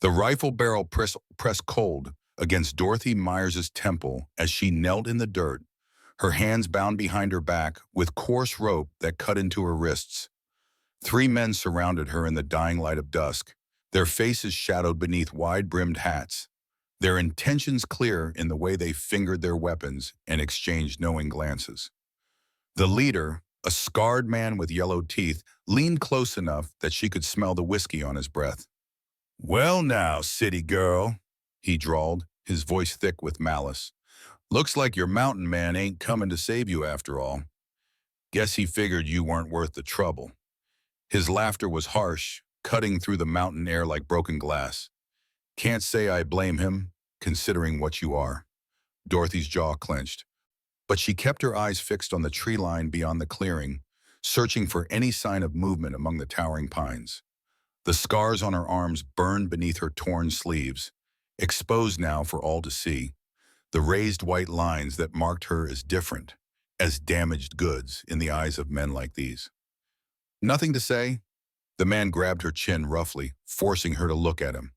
The rifle barrel pressed cold against Dorothy Myers's temple as she knelt in the dirt, her hands bound behind her back with coarse rope that cut into her wrists. Three men surrounded her in the dying light of dusk, their faces shadowed beneath wide-brimmed hats, their intentions clear in the way they fingered their weapons and exchanged knowing glances. The leader, a scarred man with yellow teeth, leaned close enough that she could smell the whiskey on his breath. "Well now, city girl," he drawled, his voice thick with malice. "Looks like your mountain man ain't coming to save you after all. Guess he figured you weren't worth the trouble." His laughter was harsh, cutting through the mountain air like broken glass. "Can't say I blame him, considering what you are." Dorothy's jaw clenched, but she kept her eyes fixed on the tree line beyond the clearing, searching for any sign of movement among the towering pines. The scars on her arms burned beneath her torn sleeves, exposed now for all to see, the raised white lines that marked her as different, as damaged goods in the eyes of men like these. "Nothing to say?" The man grabbed her chin roughly, forcing her to look at him.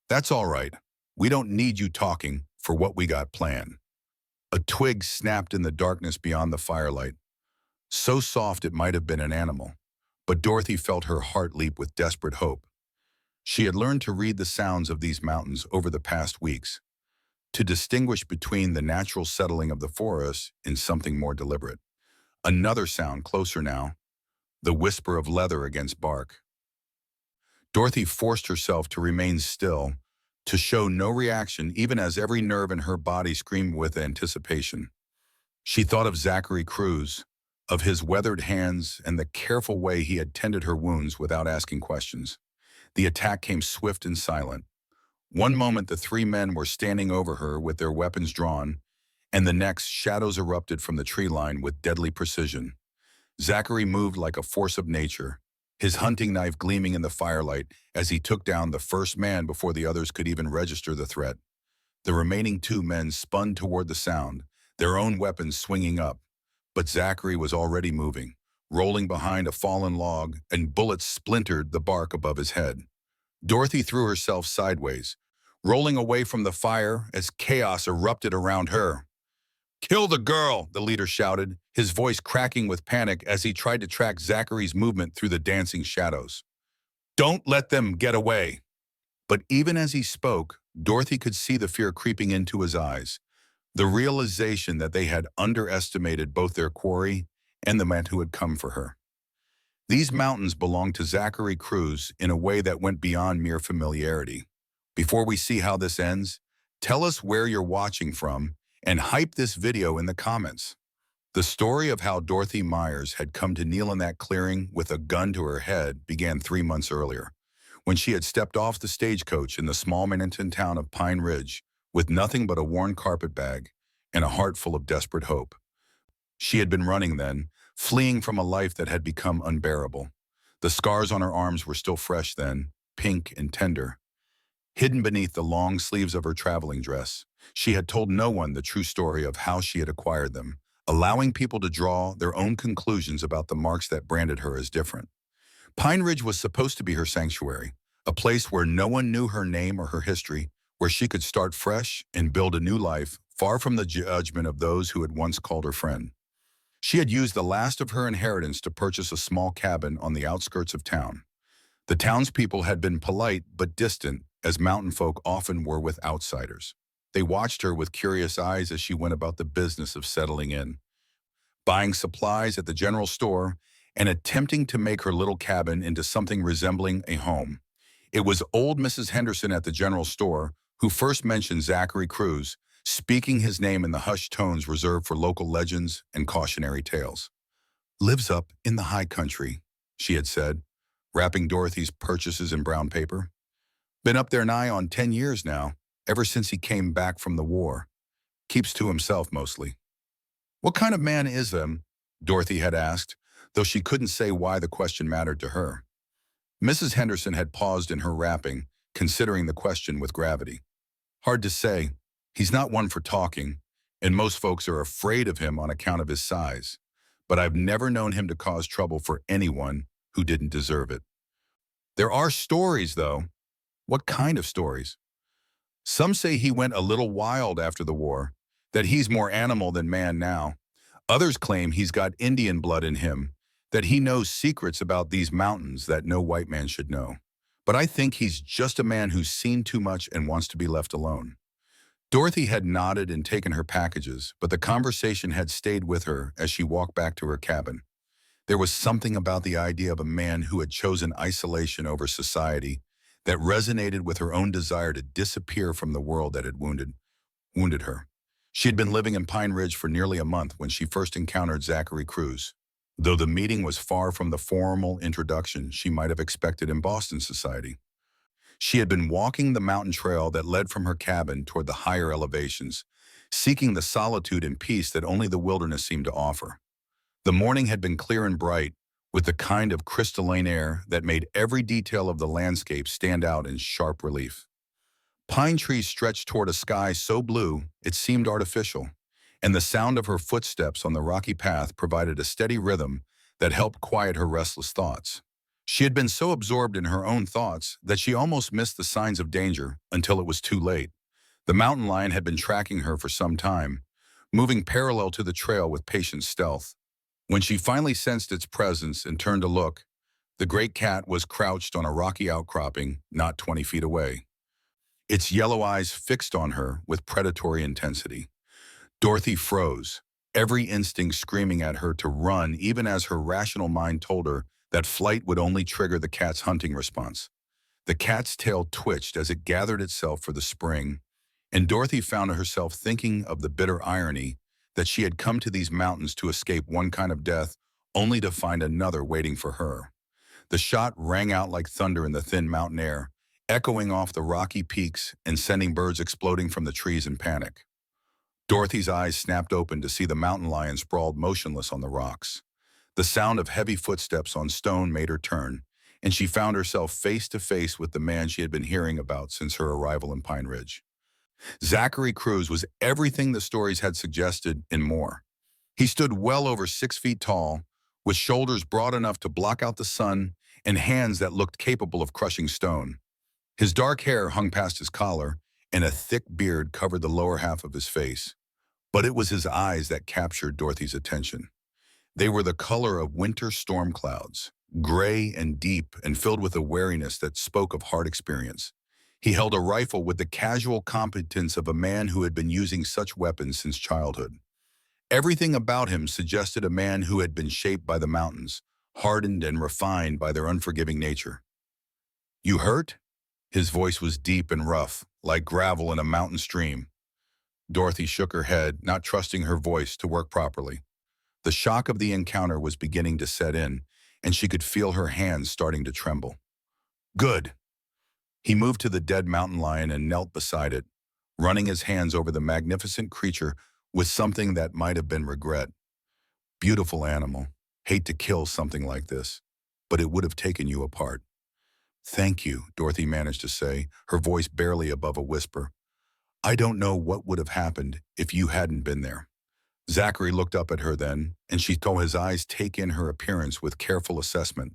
"That's all right. We don't need you talking for what we got planned." A twig snapped in the darkness beyond the firelight, so soft it might have been an animal, but Dorothy felt her heart leap with desperate hope. She had learned to read the sounds of these mountains over the past weeks, to distinguish between the natural settling of the forest and something more deliberate. Another sound closer now, the whisper of leather against bark. Dorothy forced herself to remain still, to show no reaction even as every nerve in her body screamed with anticipation. She thought of Zachary Cruz, of his weathered hands and the careful way he had tended her wounds without asking questions. The attack came swift and silent. One moment the three men were standing over her with their weapons drawn, and the next shadows erupted from the tree line with deadly precision. Zachary moved like a force of nature, his hunting knife gleaming in the firelight as he took down the first man before the others could even register the threat. The remaining two men spun toward the sound, their own weapons swinging up, but Zachary was already moving, rolling behind a fallen log, and bullets splintered the bark above his head. Dorothy threw herself sideways, rolling away from the fire as chaos erupted around her. "Kill the girl!" the leader shouted, his voice cracking with panic as he tried to track Zachary's movement through the dancing shadows. "Don't let them get away!" But even as he spoke, Dorothy could see the fear creeping into his eyes, the realization that they had underestimated both their quarry and the man who had come for her. These mountains belonged to Zachary Cruz in a way that went beyond mere familiarity. Before we see how this ends, tell us where you're watching from and hype this video in the comments. The story of how Dorothy Myers had come to kneel in that clearing with a gun to her head began 3 months earlier, when she had stepped off the stagecoach in the small Manhattan town of Pine Ridge with nothing but a worn carpet bag and a heart full of desperate hope. She had been running then, fleeing from a life that had become unbearable. The scars on her arms were still fresh then, pink and tender. Hidden beneath the long sleeves of her traveling dress, she had told no one the true story of how she had acquired them, allowing people to draw their own conclusions about the marks that branded her as different. Pine Ridge was supposed to be her sanctuary, a place where no one knew her name or her history, where she could start fresh and build a new life, far from the judgment of those who had once called her friend. She had used the last of her inheritance to purchase a small cabin on the outskirts of town. The townspeople had been polite but distant, as mountain folk often were with outsiders. They watched her with curious eyes as she went about the business of settling in, buying supplies at the general store and attempting to make her little cabin into something resembling a home. It was old Mrs. Henderson at the general store who first mentioned Zachary Cruz, speaking his name in the hushed tones reserved for local legends and cautionary tales. "Lives up in the high country," she had said, wrapping Dorothy's purchases in brown paper. "Been up there nigh on 10 years now, ever since he came back from the war. Keeps to himself mostly." "What kind of man is him?" Dorothy had asked, though she couldn't say why the question mattered to her. Mrs. Henderson had paused in her wrapping, considering the question with gravity. "Hard to say. He's not one for talking, and most folks are afraid of him on account of his size. But I've never known him to cause trouble for anyone who didn't deserve it." "There are stories, though." What kind of stories? Some say he went a little wild after the war, that he's more animal than man now. Others claim he's got Indian blood in him, that he knows secrets about these mountains that no white man should know. But I think he's just a man who's seen too much and wants to be left alone. Dorothy had nodded and taken her packages, but the conversation had stayed with her as she walked back to her cabin. There was something about the idea of a man who had chosen isolation over society that resonated with her own desire to disappear from the world that had wounded her. She had been living in Pine Ridge for nearly a month when she first encountered Zachary Cruz. Though the meeting was far from the formal introduction she might have expected in Boston society. She had been walking the mountain trail that led from her cabin toward the higher elevations, seeking the solitude and peace that only the wilderness seemed to offer. The morning had been clear and bright, with the kind of crystalline air that made every detail of the landscape stand out in sharp relief. Pine trees stretched toward a sky so blue it seemed artificial, and the sound of her footsteps on the rocky path provided a steady rhythm that helped quiet her restless thoughts. She had been so absorbed in her own thoughts that she almost missed the signs of danger until it was too late. The mountain lion had been tracking her for some time, moving parallel to the trail with patient stealth. When she finally sensed its presence and turned to look, the great cat was crouched on a rocky outcropping not 20 feet away, its yellow eyes fixed on her with predatory intensity. Dorothy froze, every instinct screaming at her to run even as her rational mind told her that flight would only trigger the cat's hunting response. The cat's tail twitched as it gathered itself for the spring, and Dorothy found herself thinking of the bitter irony that she had come to these mountains to escape one kind of death only to find another waiting for her. The shot rang out like thunder in the thin mountain air, echoing off the rocky peaks and sending birds exploding from the trees in panic. Dorothy's eyes snapped open to see the mountain lion sprawled motionless on the rocks. The sound of heavy footsteps on stone made her turn, and she found herself face to face with the man she had been hearing about since her arrival in Pine Ridge. Zachary Cruz was everything the stories had suggested and more. He stood well over 6 feet tall, with shoulders broad enough to block out the sun and hands that looked capable of crushing stone. His dark hair hung past his collar, and a thick beard covered the lower half of his face. But it was his eyes that captured Dorothy's attention. They were the color of winter storm clouds, gray and deep and filled with a wariness that spoke of hard experience. He held a rifle with the casual competence of a man who had been using such weapons since childhood. Everything about him suggested a man who had been shaped by the mountains, hardened and refined by their unforgiving nature. "You hurt?" His voice was deep and rough, like gravel in a mountain stream. Dorothy shook her head, not trusting her voice to work properly. The shock of the encounter was beginning to set in, and she could feel her hands starting to tremble. "Good." He moved to the dead mountain lion and knelt beside it, running his hands over the magnificent creature with something that might have been regret. "Beautiful animal. Hate to kill something like this, but it would have taken you apart." "Thank you," Dorothy managed to say, her voice barely above a whisper. "I don't know what would have happened if you hadn't been there." Zachary looked up at her then, and she saw his eyes take in her appearance with careful assessment.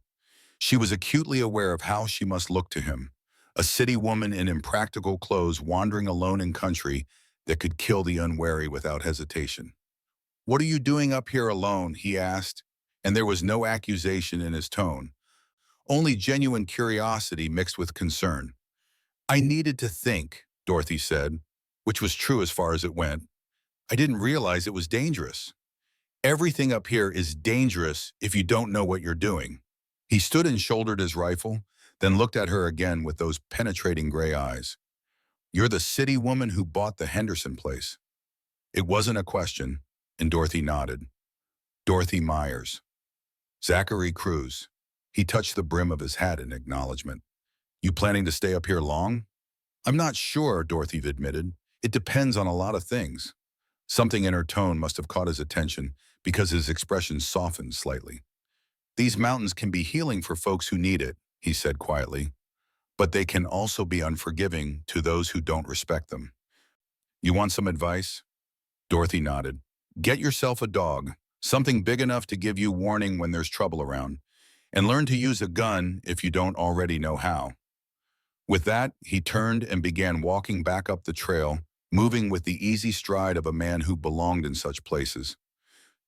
She was acutely aware of how she must look to him, a city woman in impractical clothes wandering alone in country that could kill the unwary without hesitation. "What are you doing up here alone?" he asked, and there was no accusation in his tone, only genuine curiosity mixed with concern. "I needed to think," Dorothy said, which was true as far as it went. "I didn't realize it was dangerous." "Everything up here is dangerous if you don't know what you're doing." He stood and shouldered his rifle, then looked at her again with those penetrating gray eyes. "You're the city woman who bought the Henderson place." It wasn't a question, and Dorothy nodded. "Dorothy Myers." "Zachary Cruz." He touched the brim of his hat in acknowledgement. "You planning to stay up here long?" "I'm not sure," Dorothy admitted. "It depends on a lot of things." Something in her tone must have caught his attention because his expression softened slightly. "These mountains can be healing for folks who need it," he said quietly, "but they can also be unforgiving to those who don't respect them." "You want some advice?" Dorothy nodded. "Get yourself a dog, something big enough to give you warning when there's trouble around, and learn to use a gun if you don't already know how." With that, he turned and began walking back up the trail, moving with the easy stride of a man who belonged in such places.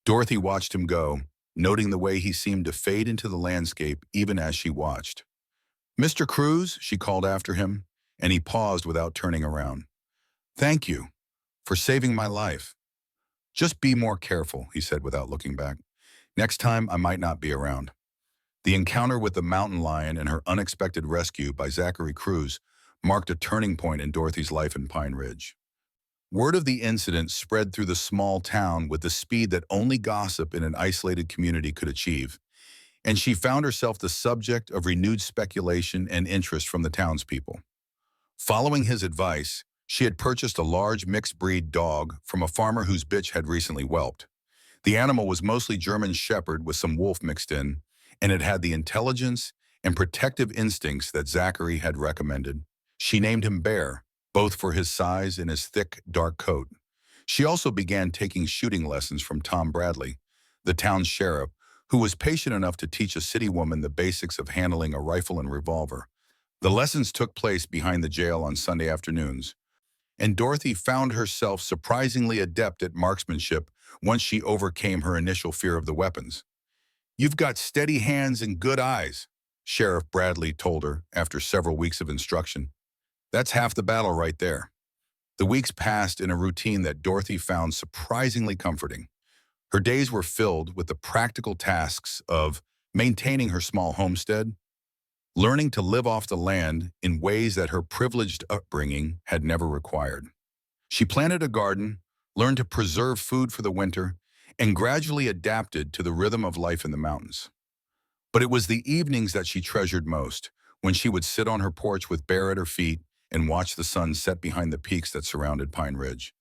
Dorothy watched him go, noting the way he seemed to fade into the landscape even as she watched. "Mr. Cruz," she called after him, and he paused without turning around. "Thank you for saving my life." "Just be more careful," he said without looking back. "Next time I might not be around." The encounter with the mountain lion and her unexpected rescue by Zachary Cruz marked a turning point in Dorothy's life in Pine Ridge. Word of the incident spread through the small town with the speed that only gossip in an isolated community could achieve, and she found herself the subject of renewed speculation and interest from the townspeople. Following his advice, she had purchased a large mixed-breed dog from a farmer whose bitch had recently whelped. The animal was mostly German Shepherd with some wolf mixed in, and it had the intelligence and protective instincts that Zachary had recommended. She named him Bear, both for his size and his thick, dark coat. She also began taking shooting lessons from Tom Bradley, the town's sheriff, who was patient enough to teach a city woman the basics of handling a rifle and revolver. The lessons took place behind the jail on Sunday afternoons, and Dorothy found herself surprisingly adept at marksmanship once she overcame her initial fear of the weapons. "You've got steady hands and good eyes," Sheriff Bradley told her after several weeks of instruction. "That's half the battle right there." The weeks passed in a routine that Dorothy found surprisingly comforting. Her days were filled with the practical tasks of maintaining her small homestead, learning to live off the land in ways that her privileged upbringing had never required. She planted a garden, learned to preserve food for the winter, and gradually adapted to the rhythm of life in the mountains. But it was the evenings that she treasured most, when she would sit on her porch with Bear at her feet and watch the sun set behind the peaks that surrounded Pine Ridge.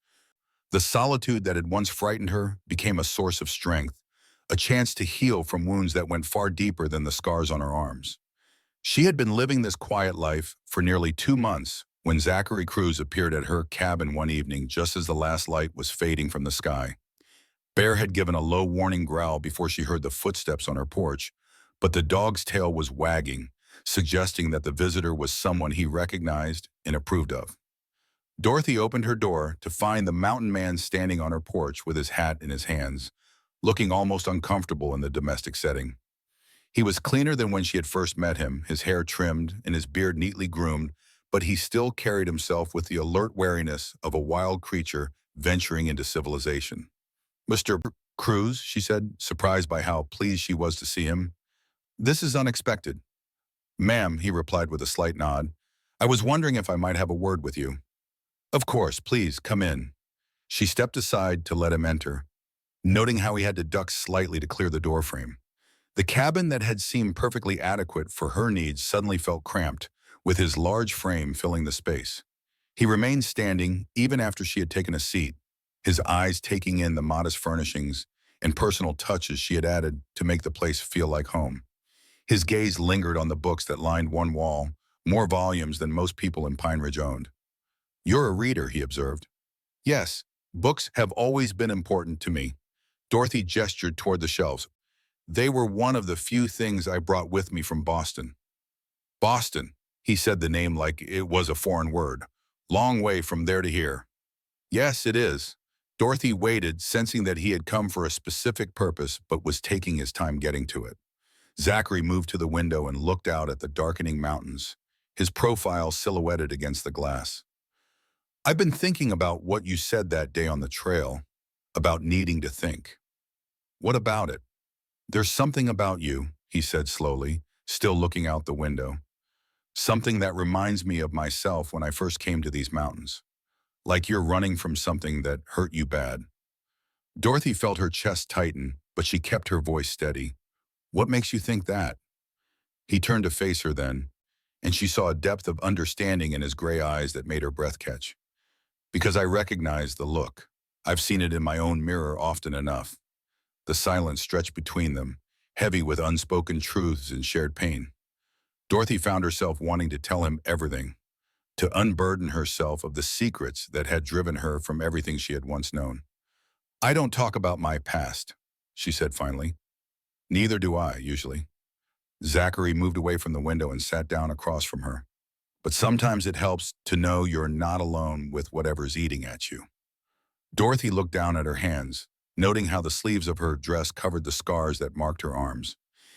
The solitude that had once frightened her became a source of strength, a chance to heal from wounds that went far deeper than the scars on her arms. She had been living this quiet life for nearly 2 months when Zachary Cruz appeared at her cabin one evening just as the last light was fading from the sky. Bear had given a low warning growl before she heard the footsteps on her porch, but the dog's tail was wagging, suggesting that the visitor was someone he recognized and approved of. Dorothy opened her door to find the mountain man standing on her porch with his hat in his hands, looking almost uncomfortable in the domestic setting. He was cleaner than when she had first met him, his hair trimmed and his beard neatly groomed, but he still carried himself with the alert wariness of a wild creature venturing into civilization. "Mr. Cruz," she said, surprised by how pleased she was to see him. "This is unexpected." "Ma'am," he replied with a slight nod, "I was wondering if I might have a word with you." "Of course, please, come in." She stepped aside to let him enter, noting how he had to duck slightly to clear the doorframe. The cabin that had seemed perfectly adequate for her needs suddenly felt cramped, with his large frame filling the space. He remained standing even after she had taken a seat, his eyes taking in the modest furnishings and personal touches she had added to make the place feel like home. His gaze lingered on the books that lined one wall, more volumes than most people in Pine Ridge owned. "You're a reader," he observed. "Yes, books have always been important to me." Dorothy gestured toward the shelves. "They were one of the few things I brought with me from Boston." "Boston," he said the name like it was a foreign word. "Long way from there to here." "Yes, it is." Dorothy waited, sensing that he had come for a specific purpose but was taking his time getting to it. Zachary moved to the window and looked out at the darkening mountains, his profile silhouetted against the glass. "I've been thinking about what you said that day on the trail, about needing to think." "What about it?" "There's something about you," he said slowly, still looking out the window. "Something that reminds me of myself when I first came to these mountains. Like you're running from something that hurt you bad." Dorothy felt her chest tighten, but she kept her voice steady. "What makes you think that?" He turned to face her then, and she saw a depth of understanding in his gray eyes that made her breath catch. "Because I recognize the look. I've seen it in my own mirror often enough." The silence stretched between them, heavy with unspoken truths and shared pain. Dorothy found herself wanting to tell him everything, to unburden herself of the secrets that had driven her from everything she had once known. "I don't talk about my past," she said finally. "Neither do I, usually." Zachary moved away from the window and sat down across from her. but sometimes it helps to know you're not alone with whatever's eating at you. Dorothy looked down at her hands, noting how the sleeves of her dress covered the scars that marked her arms.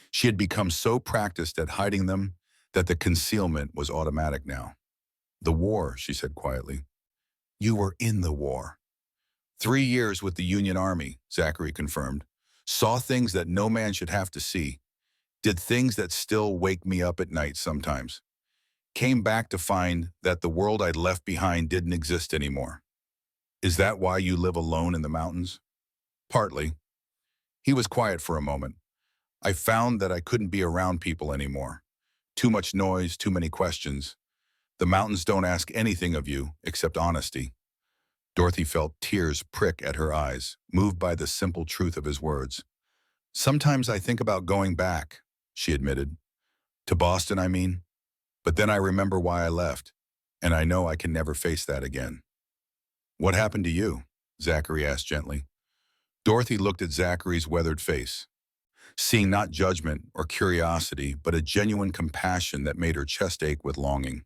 She had become so practiced at hiding them that the concealment was automatic now. The war, she said quietly. You were in the war. 3 years with the Union Army, Zachary confirmed. Saw things that no man should have to see. Did things that still wake me up at night sometimes. Came back to find that the world I'd left behind didn't exist anymore. Is that why you live alone in the mountains? Partly. He was quiet for a moment. I found that I couldn't be around people anymore. Too much noise, too many questions. The mountains don't ask anything of you except honesty. Dorothy felt tears prick at her eyes, moved by the simple truth of his words. Sometimes I think about going back, she admitted. To Boston, I mean. But then I remember why I left, and I know I can never face that again. What happened to you? Zachary asked gently. Dorothy looked at Zachary's weathered face, seeing not judgment or curiosity, but a genuine compassion that made her chest ache with longing.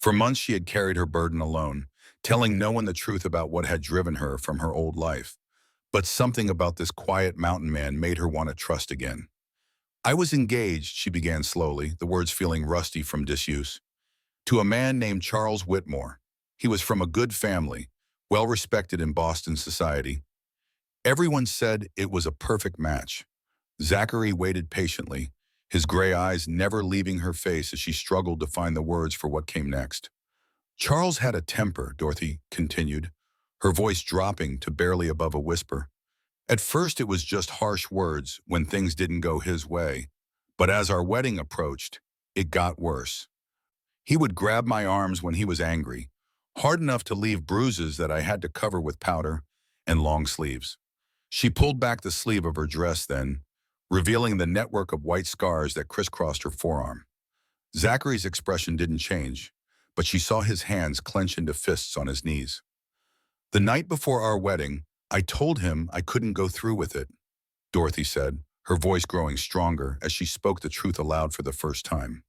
For months she had carried her burden alone, telling no one the truth about what had driven her from her old life. But something about this quiet mountain man made her want to trust again. I was engaged, she began slowly, the words feeling rusty from disuse, to a man named Charles Whitmore. He was from a good family, well respected in Boston society. Everyone said it was a perfect match. Zachary waited patiently, his gray eyes never leaving her face as she struggled to find the words for what came next. Charles had a temper, Dorothy continued, her voice dropping to barely above a whisper. At first it was just harsh words when things didn't go his way, but as our wedding approached, it got worse. He would grab my arms when he was angry, hard enough to leave bruises that I had to cover with powder and long sleeves. She pulled back the sleeve of her dress then, revealing the network of white scars that crisscrossed her forearm. Zachary's expression didn't change, but she saw his hands clench into fists on his knees. The night before our wedding, I told him I couldn't go through with it, Dorothy said, her voice growing stronger as she spoke the truth aloud for the first time.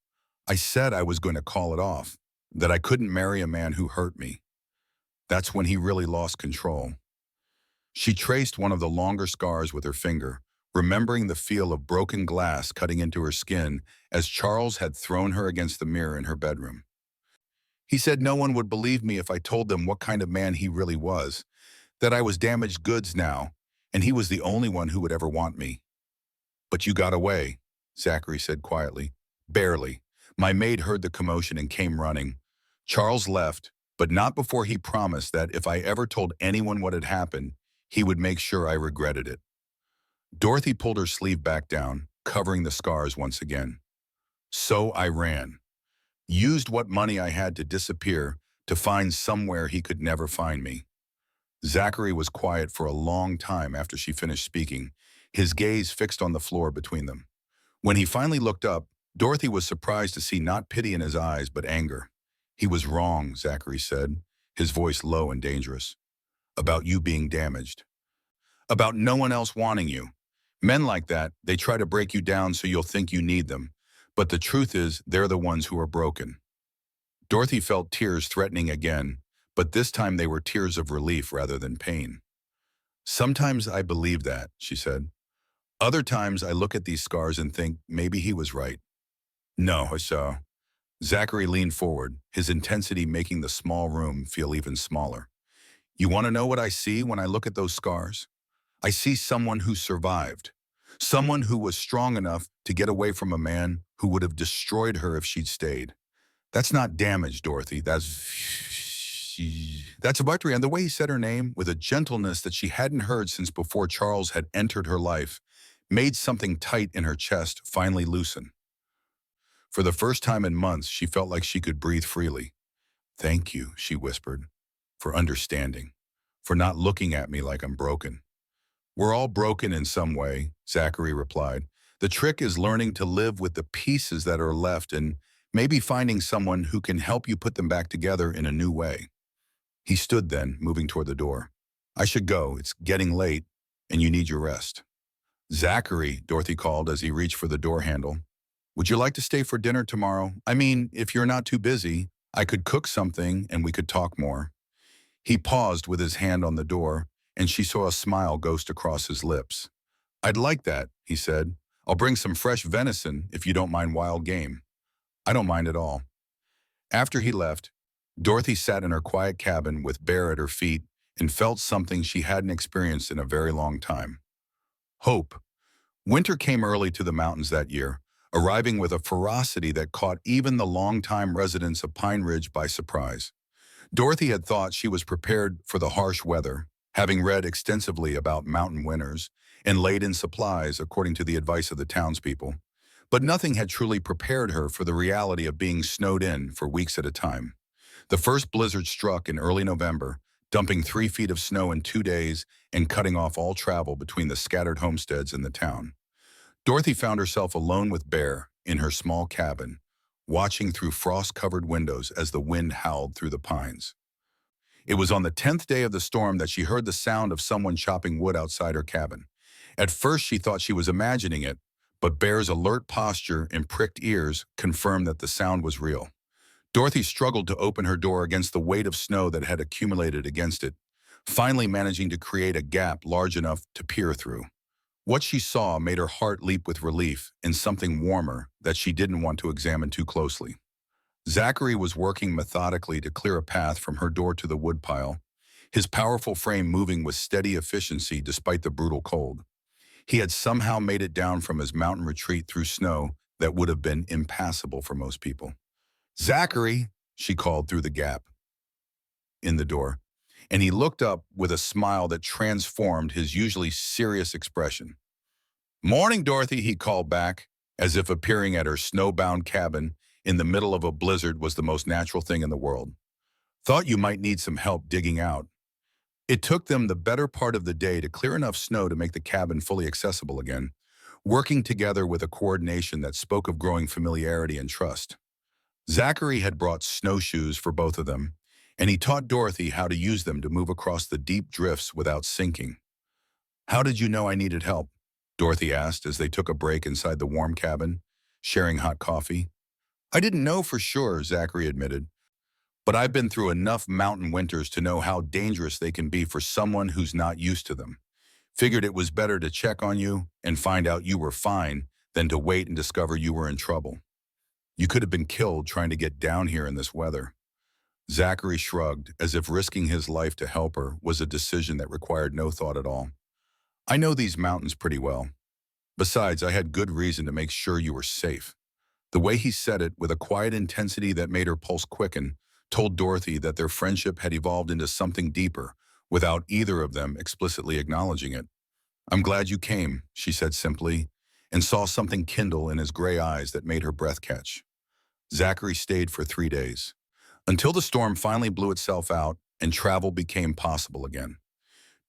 I said I was going to call it off, that I couldn't marry a man who hurt me. That's when he really lost control. She traced one of the longer scars with her finger, remembering the feel of broken glass cutting into her skin as Charles had thrown her against the mirror in her bedroom. He said no one would believe me if I told them what kind of man he really was, that I was damaged goods now, and he was the only one who would ever want me. But you got away, Zachary said quietly. Barely. My maid heard the commotion and came running. Charles left, but not before he promised that if I ever told anyone what had happened, he would make sure I regretted it. Dorothy pulled her sleeve back down, covering the scars once again. So I ran. Used what money I had to disappear to find somewhere he could never find me. Zachary was quiet for a long time after she finished speaking, his gaze fixed on the floor between them. When he finally looked up, Dorothy was surprised to see not pity in his eyes, but anger. He was wrong, Zachary said, his voice low and dangerous. About you being damaged. About no one else wanting you. Men like that, they try to break you down so you'll think you need them. But the truth is, they're the ones who are broken. Dorothy felt tears threatening again, but this time they were tears of relief rather than pain. Sometimes I believe that, she said. Other times I look at these scars and think maybe he was right. No, I saw. Zachary leaned forward, his intensity making the small room feel even smaller. You want to know what I see when I look at those scars? I see someone who survived. Someone who was strong enough to get away from a man who would have destroyed her if she'd stayed. That's not damage, Dorothy. That's a victory. And the way he said her name, with a gentleness that she hadn't heard since before Charles had entered her life, made something tight in her chest finally loosen. For the first time in months, she felt like she could breathe freely. Thank you, she whispered, for understanding, for not looking at me like I'm broken. We're all broken in some way, Zachary replied. The trick is learning to live with the pieces that are left and maybe finding someone who can help you put them back together in a new way. He stood then, moving toward the door. I should go. It's getting late, and you need your rest. Zachary, Dorothy called as he reached for the door handle. Would you like to stay for dinner tomorrow? I mean, if you're not too busy. I could cook something and we could talk more. He paused with his hand on the door, and she saw a smile ghost across his lips. I'd like that, he said. I'll bring some fresh venison if you don't mind wild game. I don't mind at all. After he left, Dorothy sat in her quiet cabin with Bear at her feet and felt something she hadn't experienced in a very long time. Hope. Winter came early to the mountains that year, arriving with a ferocity that caught even the longtime residents of Pine Ridge by surprise. Dorothy had thought she was prepared for the harsh weather, having read extensively about mountain winters and laid in supplies according to the advice of the townspeople. But nothing had truly prepared her for the reality of being snowed in for weeks at a time. The first blizzard struck in early November, dumping 3 feet of snow in 2 days and cutting off all travel between the scattered homesteads in the town. Dorothy found herself alone with Bear in her small cabin, watching through frost-covered windows as the wind howled through the pines. It was on the 10th day of the storm that she heard the sound of someone chopping wood outside her cabin. At first she thought she was imagining it, but Bear's alert posture and pricked ears confirmed that the sound was real. Dorothy struggled to open her door against the weight of snow that had accumulated against it, finally managing to create a gap large enough to peer through. What she saw made her heart leap with relief and something warmer that she didn't want to examine too closely. Zachary was working methodically to clear a path from her door to the woodpile, his powerful frame moving with steady efficiency despite the brutal cold. He had somehow made it down from his mountain retreat through snow that would have been impassable for most people. "Zachary," she called through the gap in the door, and he looked up with a smile that transformed his usually serious expression. "Morning, Dorothy," he called back, as if appearing at her snowbound cabin in the middle of a blizzard was the most natural thing in the world. "Thought you might need some help digging out." It took them the better part of the day to clear enough snow to make the cabin fully accessible again, working together with a coordination that spoke of growing familiarity and trust. Zachary had brought snowshoes for both of them, and he taught Dorothy how to use them to move across the deep drifts without sinking. "How did you know I needed help?" Dorothy asked as they took a break inside the warm cabin, sharing hot coffee. "I didn't know for sure," Zachary admitted, "but I've been through enough mountain winters to know how dangerous they can be for someone who's not used to them. Figured it was better to check on you and find out you were fine than to wait and discover you were in trouble. You could have been killed trying to get down here in this weather." Zachary shrugged, as if risking his life to help her was a decision that required no thought at all. "I know these mountains pretty well. Besides, I had good reason to make sure you were safe." The way he said it, with a quiet intensity that made her pulse quicken, told Dorothy that their friendship had evolved into something deeper, without either of them explicitly acknowledging it. "I'm glad you came," she said simply, and saw something kindle in his gray eyes that made her breath catch. Zachary stayed for 3 days, until the storm finally blew itself out and travel became possible again.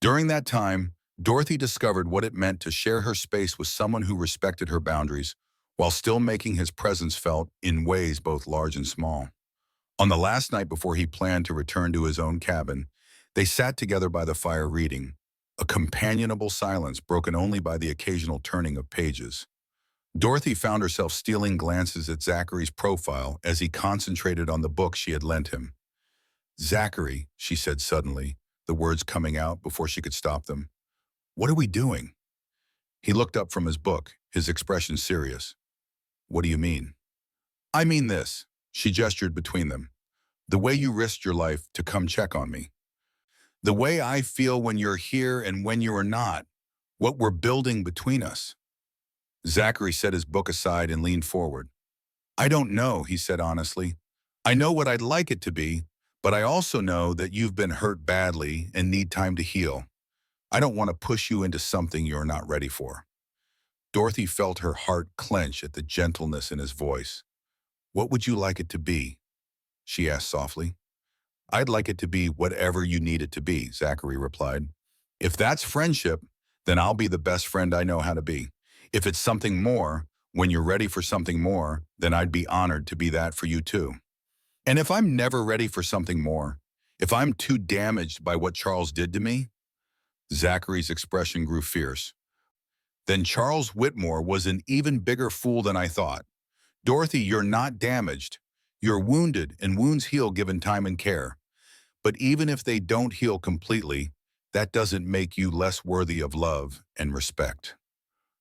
During that time, Dorothy discovered what it meant to share her space with someone who respected her boundaries, while still making his presence felt in ways both large and small. On the last night before he planned to return to his own cabin, they sat together by the fire reading, a companionable silence broken only by the occasional turning of pages. Dorothy found herself stealing glances at Zachary's profile as he concentrated on the book she had lent him. "Zachary," she said suddenly, the words coming out before she could stop them. "What are we doing?" He looked up from his book, his expression serious. "What do you mean?" "I mean this," she gestured between them. "The way you risked your life to come check on me. The way I feel when you're here and when you are not. What we're building between us." Zachary set his book aside and leaned forward. "I don't know," he said honestly. "I know what I'd like it to be, but I also know that you've been hurt badly and need time to heal. I don't want to push you into something you're not ready for." Dorothy felt her heart clench at the gentleness in his voice. "What would you like it to be?" she asked softly. "I'd like it to be whatever you need it to be," Zachary replied. "If that's friendship, then I'll be the best friend I know how to be. If it's something more, when you're ready for something more, then I'd be honored to be that for you too. And if I'm never ready for something more, if I'm too damaged by what Charles did to me," Zachary's expression grew fierce, "then Charles Whitmore was an even bigger fool than I thought. Dorothy, you're not damaged. You're wounded, and wounds heal given time and care. But even if they don't heal completely, that doesn't make you less worthy of love and respect.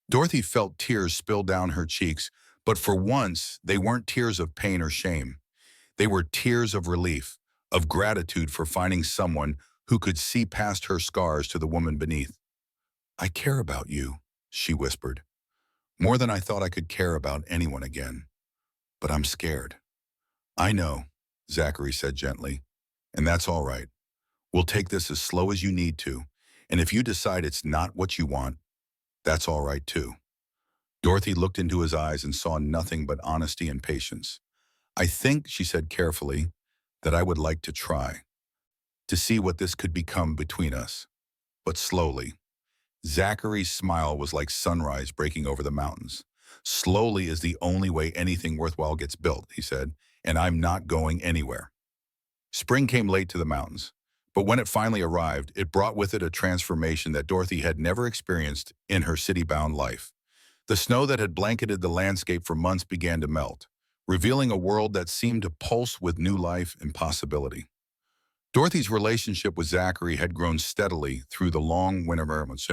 Dorothy felt tears spill down her cheeks, but for once, they weren't tears of pain or shame. They were tears of relief, of gratitude for finding someone who could see past her scars to the woman beneath. I care about you, she whispered, more than I thought I could care about anyone again. But I'm scared. I know, Zachary said gently, and that's all right. We'll take this as slow as you need to, and if you decide it's not what you want, that's all right too. Dorothy looked into his eyes and saw nothing but honesty and patience. I think, she said carefully, that I would like to try, to see what this could become between us. But slowly. Zachary's smile was like sunrise breaking over the mountains. Slowly is the only way anything worthwhile gets built, he said, and I'm not going anywhere. Spring came late to the mountains, but when it finally arrived, it brought with it a transformation that Dorothy had never experienced in her city-bound life. The snow that had blanketed the landscape for months began to melt, revealing a world that seemed to pulse with new life and possibility. Dorothy's relationship with Zachary had grown steadily through the long winter months,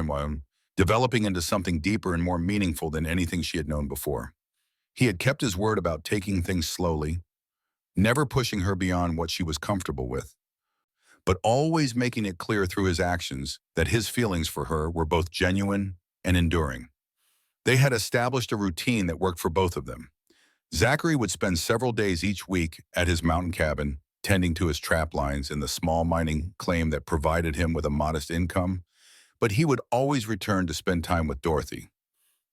developing into something deeper and more meaningful than anything she had known before. He had kept his word about taking things slowly, never pushing her beyond what she was comfortable with, but always making it clear through his actions that his feelings for her were both genuine and enduring. They had established a routine that worked for both of them. Zachary would spend several days each week at his mountain cabin, tending to his trap lines and the small mining claim that provided him with a modest income, but he would always return to spend time with Dorothy.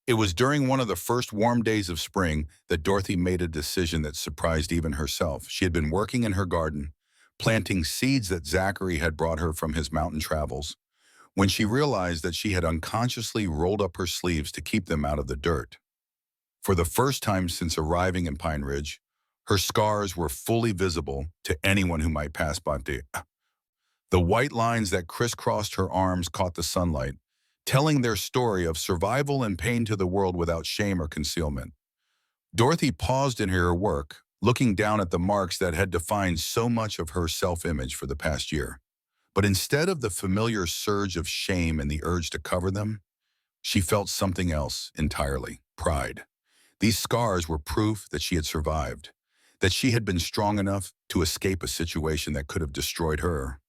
It was during one of the first warm days of spring that Dorothy made a decision that surprised even herself. She had been working in her garden, planting seeds that Zachary had brought her from his mountain travels, when she realized that she had unconsciously rolled up her sleeves to keep them out of the dirt. For the first time since arriving in Pine Ridge, her scars were fully visible to anyone who might pass by. The white lines that crisscrossed her arms caught the sunlight, telling their story of survival and pain to the world without shame or concealment. Dorothy paused in her work, looking down at the marks that had defined so much of her self-image for the past year. But instead of the familiar surge of shame and the urge to cover them, she felt something else entirely: pride. These scars were proof that she had survived, that she had been strong enough to escape a situation that could have destroyed her.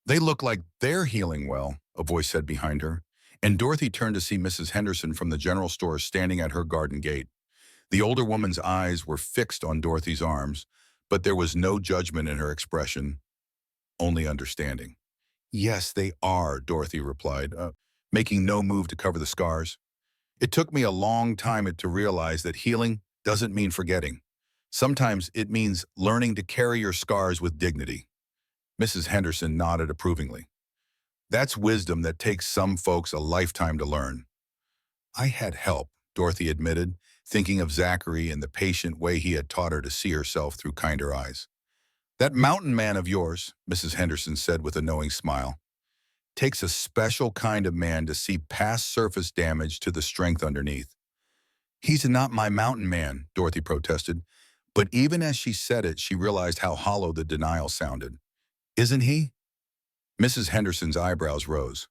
They look like they're healing well, a voice said behind her, and Dorothy turned to see Mrs. Henderson from the general store standing at her garden gate. The older woman's eyes were fixed on Dorothy's arms, but there was no judgment in her expression, only understanding. Yes, they are, Dorothy replied, making no move to cover the scars. It took me a long time to realize that healing doesn't mean forgetting. Sometimes it means learning to carry your scars with dignity. Mrs. Henderson nodded approvingly. That's wisdom that takes some folks a lifetime to learn. I had help, Dorothy admitted, thinking of Zachary and the patient way he had taught her to see herself through kinder eyes. That mountain man of yours, Mrs. Henderson said with a knowing smile, takes a special kind of man to see past surface damage to the strength underneath. He's not my mountain man, Dorothy protested, but even as she said it, she realized how hollow the denial sounded. Isn't he? Mrs. Henderson's eyebrows rose.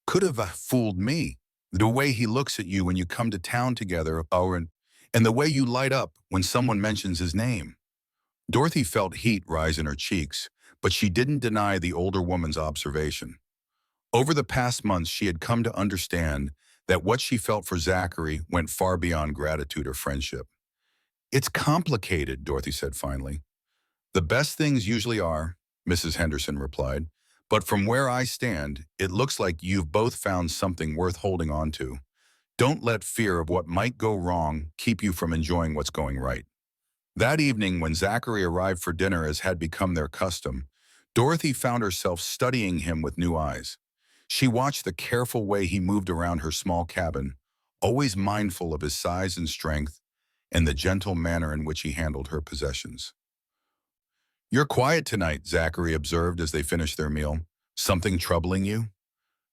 Could have fooled me. The way he looks at you when you come to town together, and the way you light up when someone mentions his name. Dorothy felt heat rise in her cheeks, but she didn't deny the older woman's observation. Over the past months, she had come to understand that what she felt for Zachary went far beyond gratitude or friendship. It's complicated, Dorothy said finally. The best things usually are, Mrs. Henderson replied, but from where I stand, it looks like you've both found something worth holding on to. Don't let fear of what might go wrong keep you from enjoying what's going right. That evening, when Zachary arrived for dinner as had become their custom, Dorothy found herself studying him with new eyes. She watched the careful way he moved around her small cabin, always mindful of his size and strength, and the gentle manner in which he handled her possessions. You're quiet tonight, Zachary observed as they finished their meal. Something troubling you?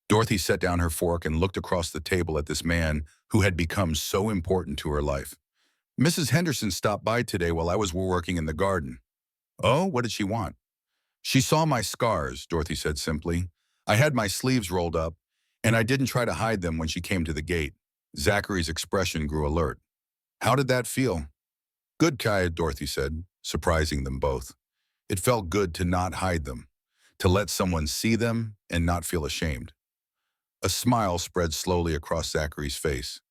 Dorothy set down her fork and looked across the table at this man who had become so important to her life. Mrs. Henderson stopped by today while I was working in the garden. Oh, what did she want? She saw my scars, Dorothy said simply. I had my sleeves rolled up, and I didn't try to hide them when she came to the gate. Zachary's expression grew alert. How did that feel? Good, Kaya, Dorothy said, surprising them both. It felt good to not hide them, to let someone see them and not feel ashamed. A smile spread slowly across Zachary's face.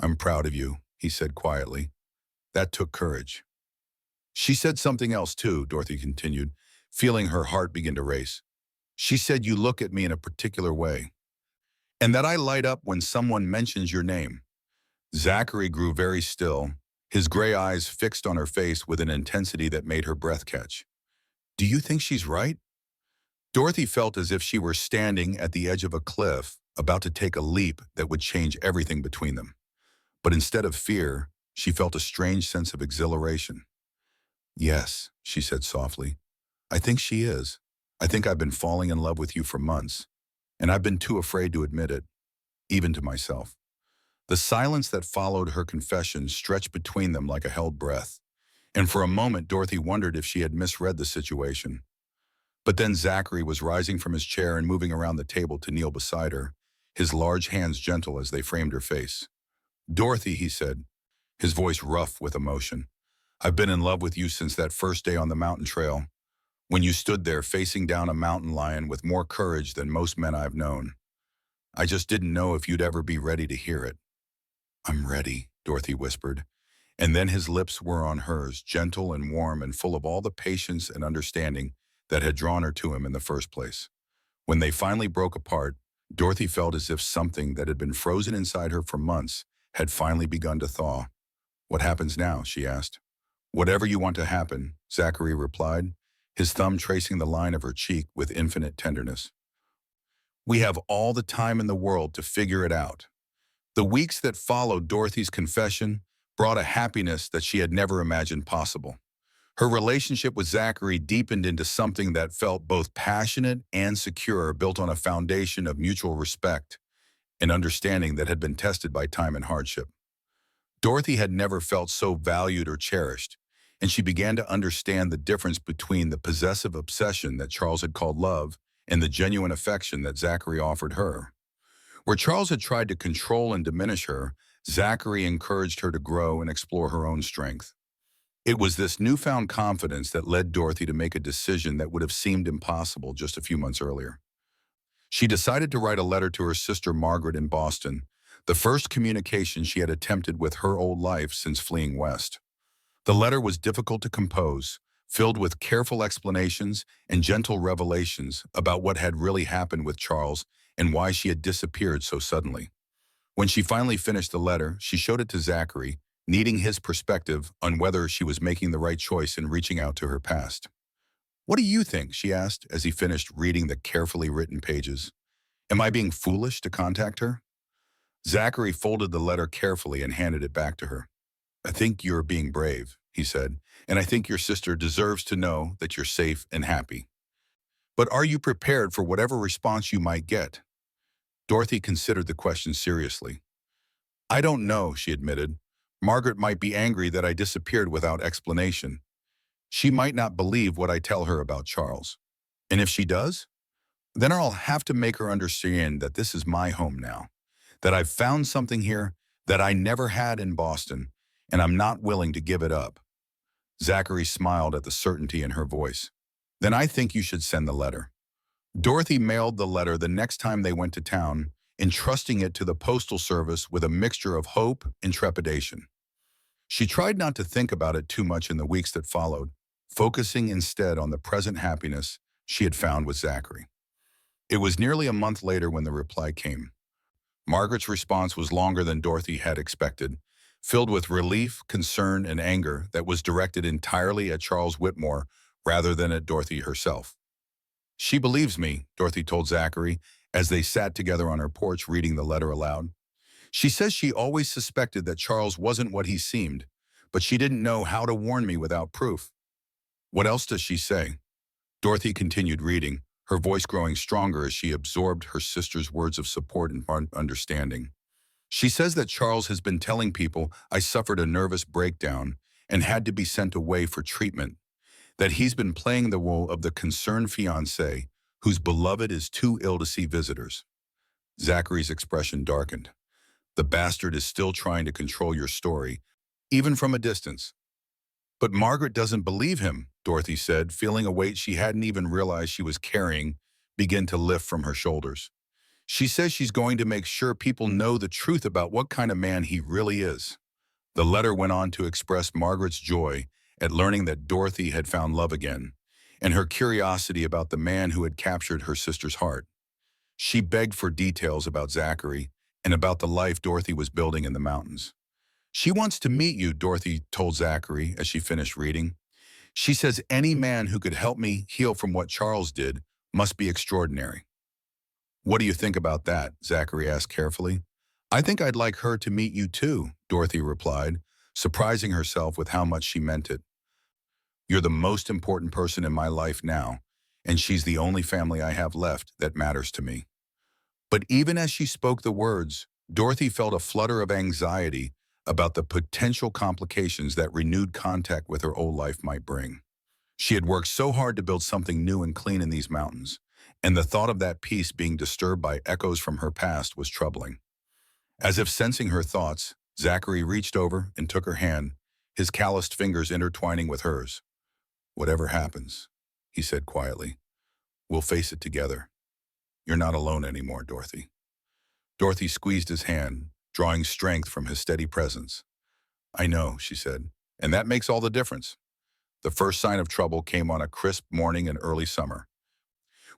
I'm proud of you, he said quietly. That took courage. She said something else too, Dorothy continued, feeling her heart begin to race. She said you look at me in a particular way, and that I light up when someone mentions your name. Zachary grew very still, his gray eyes fixed on her face with an intensity that made her breath catch. Do you think she's right? Dorothy felt as if she were standing at the edge of a cliff, about to take a leap that would change everything between them. But instead of fear, she felt a strange sense of exhilaration. Yes, she said softly. I think she is. I think I've been falling in love with you for months, and I've been too afraid to admit it, even to myself. The silence that followed her confession stretched between them like a held breath, and for a moment Dorothy wondered if she had misread the situation. But then Zachary was rising from his chair and moving around the table to kneel beside her, his large hands gentle as they framed her face. Dorothy, he said, his voice rough with emotion. I've been in love with you since that first day on the mountain trail, when you stood there facing down a mountain lion with more courage than most men I've known. I just didn't know if you'd ever be ready to hear it. I'm ready, Dorothy whispered, and then his lips were on hers, gentle and warm and full of all the patience and understanding that had drawn her to him in the first place. When they finally broke apart, Dorothy felt as if something that had been frozen inside her for months had finally begun to thaw. What happens now? She asked. Whatever you want to happen, Zachary replied, his thumb tracing the line of her cheek with infinite tenderness. We have all the time in the world to figure it out. The weeks that followed Dorothy's confession brought a happiness that she had never imagined possible. Her relationship with Zachary deepened into something that felt both passionate and secure, built on a foundation of mutual respect and understanding that had been tested by time and hardship. Dorothy had never felt so valued or cherished, and she began to understand the difference between the possessive obsession that Charles had called love and the genuine affection that Zachary offered her. Where Charles had tried to control and diminish her, Zachary encouraged her to grow and explore her own strength. It was this newfound confidence that led Dorothy to make a decision that would have seemed impossible just a few months earlier. She decided to write a letter to her sister Margaret in Boston, the first communication she had attempted with her old life since fleeing west. The letter was difficult to compose, filled with careful explanations and gentle revelations about what had really happened with Charles and why she had disappeared so suddenly. When she finally finished the letter, she showed it to Zachary, needing his perspective on whether she was making the right choice in reaching out to her past. What do you think? She asked as he finished reading the carefully written pages. Am I being foolish to contact her? Zachary folded the letter carefully and handed it back to her. I think you're being brave, he said, and I think your sister deserves to know that you're safe and happy. But are you prepared for whatever response you might get? Dorothy considered the question seriously. I don't know, she admitted. Margaret might be angry that I disappeared without explanation. She might not believe what I tell her about Charles. And if she does, then I'll have to make her understand that this is my home now, that I've found something here that I never had in Boston, and I'm not willing to give it up. Zachary smiled at the certainty in her voice. Then I think you should send the letter. Dorothy mailed the letter the next time they went to town, entrusting it to the postal service with a mixture of hope and trepidation. She tried not to think about it too much in the weeks that followed, focusing instead on the present happiness she had found with Zachary. It was nearly a month later when the reply came. Margaret's response was longer than Dorothy had expected, filled with relief, concern, and anger that was directed entirely at Charles Whitmore rather than at Dorothy herself. She believes me, Dorothy told Zachary as they sat together on her porch reading the letter aloud. She says she always suspected that Charles wasn't what he seemed, but she didn't know how to warn me without proof. What else does she say? Dorothy continued reading, her voice growing stronger as she absorbed her sister's words of support and understanding. She says that Charles has been telling people I suffered a nervous breakdown and had to be sent away for treatment, that he's been playing the role of the concerned fiancé whose beloved is too ill to see visitors. Zachary's expression darkened. The bastard is still trying to control your story, even from a distance. But Margaret doesn't believe him, Dorothy said, feeling a weight she hadn't even realized she was carrying begin to lift from her shoulders. She says she's going to make sure people know the truth about what kind of man he really is. The letter went on to express Margaret's joy at learning that Dorothy had found love again, and her curiosity about the man who had captured her sister's heart. She begged for details about Zachary and about the life Dorothy was building in the mountains. She wants to meet you, Dorothy told Zachary as she finished reading. She says any man who could help me heal from what Charles did must be extraordinary. What do you think about that? Zachary asked carefully. I think I'd like her to meet you too, Dorothy replied, surprising herself with how much she meant it. You're the most important person in my life now, and she's the only family I have left that matters to me. But even as she spoke the words, Dorothy felt a flutter of anxiety about the potential complications that renewed contact with her old life might bring. She had worked so hard to build something new and clean in these mountains, and the thought of that peace being disturbed by echoes from her past was troubling. As if sensing her thoughts, Zachary reached over and took her hand, his calloused fingers intertwining with hers. Whatever happens, he said quietly, we'll face it together. You're not alone anymore, Dorothy. Dorothy squeezed his hand, drawing strength from his steady presence. I know, she said, and that makes all the difference. The first sign of trouble came on a crisp morning in early summer,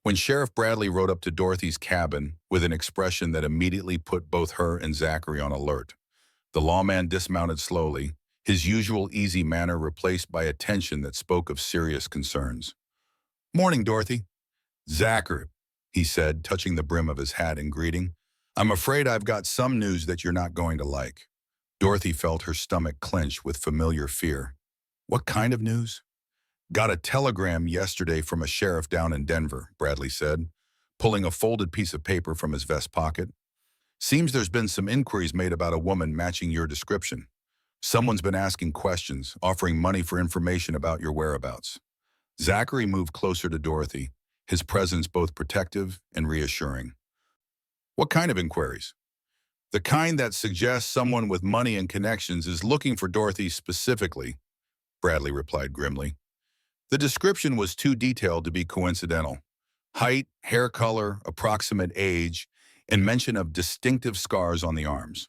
when Sheriff Bradley rode up to Dorothy's cabin with an expression that immediately put both her and Zachary on alert. The lawman dismounted slowly, his usual easy manner replaced by a tension that spoke of serious concerns. Morning, Dorothy. Zachary, he said, touching the brim of his hat in greeting. I'm afraid I've got some news that you're not going to like. Dorothy felt her stomach clench with familiar fear. What kind of news? Got a telegram yesterday from a sheriff down in Denver, Bradley said, pulling a folded piece of paper from his vest pocket. Seems there's been some inquiries made about a woman matching your description. Someone's been asking questions, offering money for information about your whereabouts. Zachary moved closer to Dorothy, his presence both protective and reassuring. What kind of inquiries? The kind that suggests someone with money and connections is looking for Dorothy specifically, Bradley replied grimly. The description was too detailed to be coincidental. Height, hair color, approximate age, and mention of distinctive scars on the arms.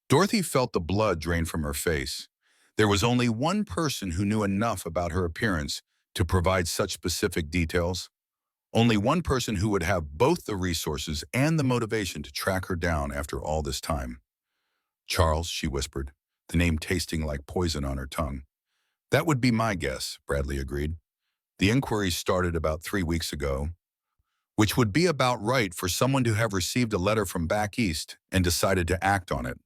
Dorothy felt the blood drain from her face. There was only one person who knew enough about her appearance to provide such specific details. Only one person who would have both the resources and the motivation to track her down after all this time. Charles, she whispered, the name tasting like poison on her tongue. That would be my guess, Bradley agreed. The inquiry started about 3 weeks ago, which would be about right for someone to have received a letter from back east and decided to act on it.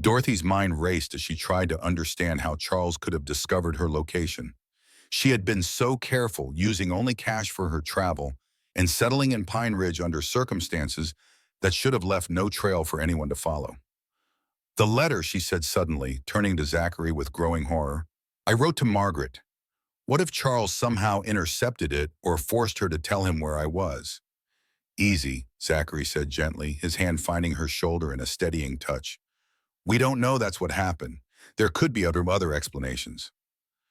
Dorothy's mind raced as she tried to understand how Charles could have discovered her location. She had been so careful, using only cash for her travel and settling in Pine Ridge under circumstances that should have left no trail for anyone to follow. The letter, she said suddenly, turning to Zachary with growing horror. I wrote to Margaret. What if Charles somehow intercepted it or forced her to tell him where I was? Easy, Zachary said gently, his hand finding her shoulder in a steadying touch. We don't know that's what happened. There could be other explanations.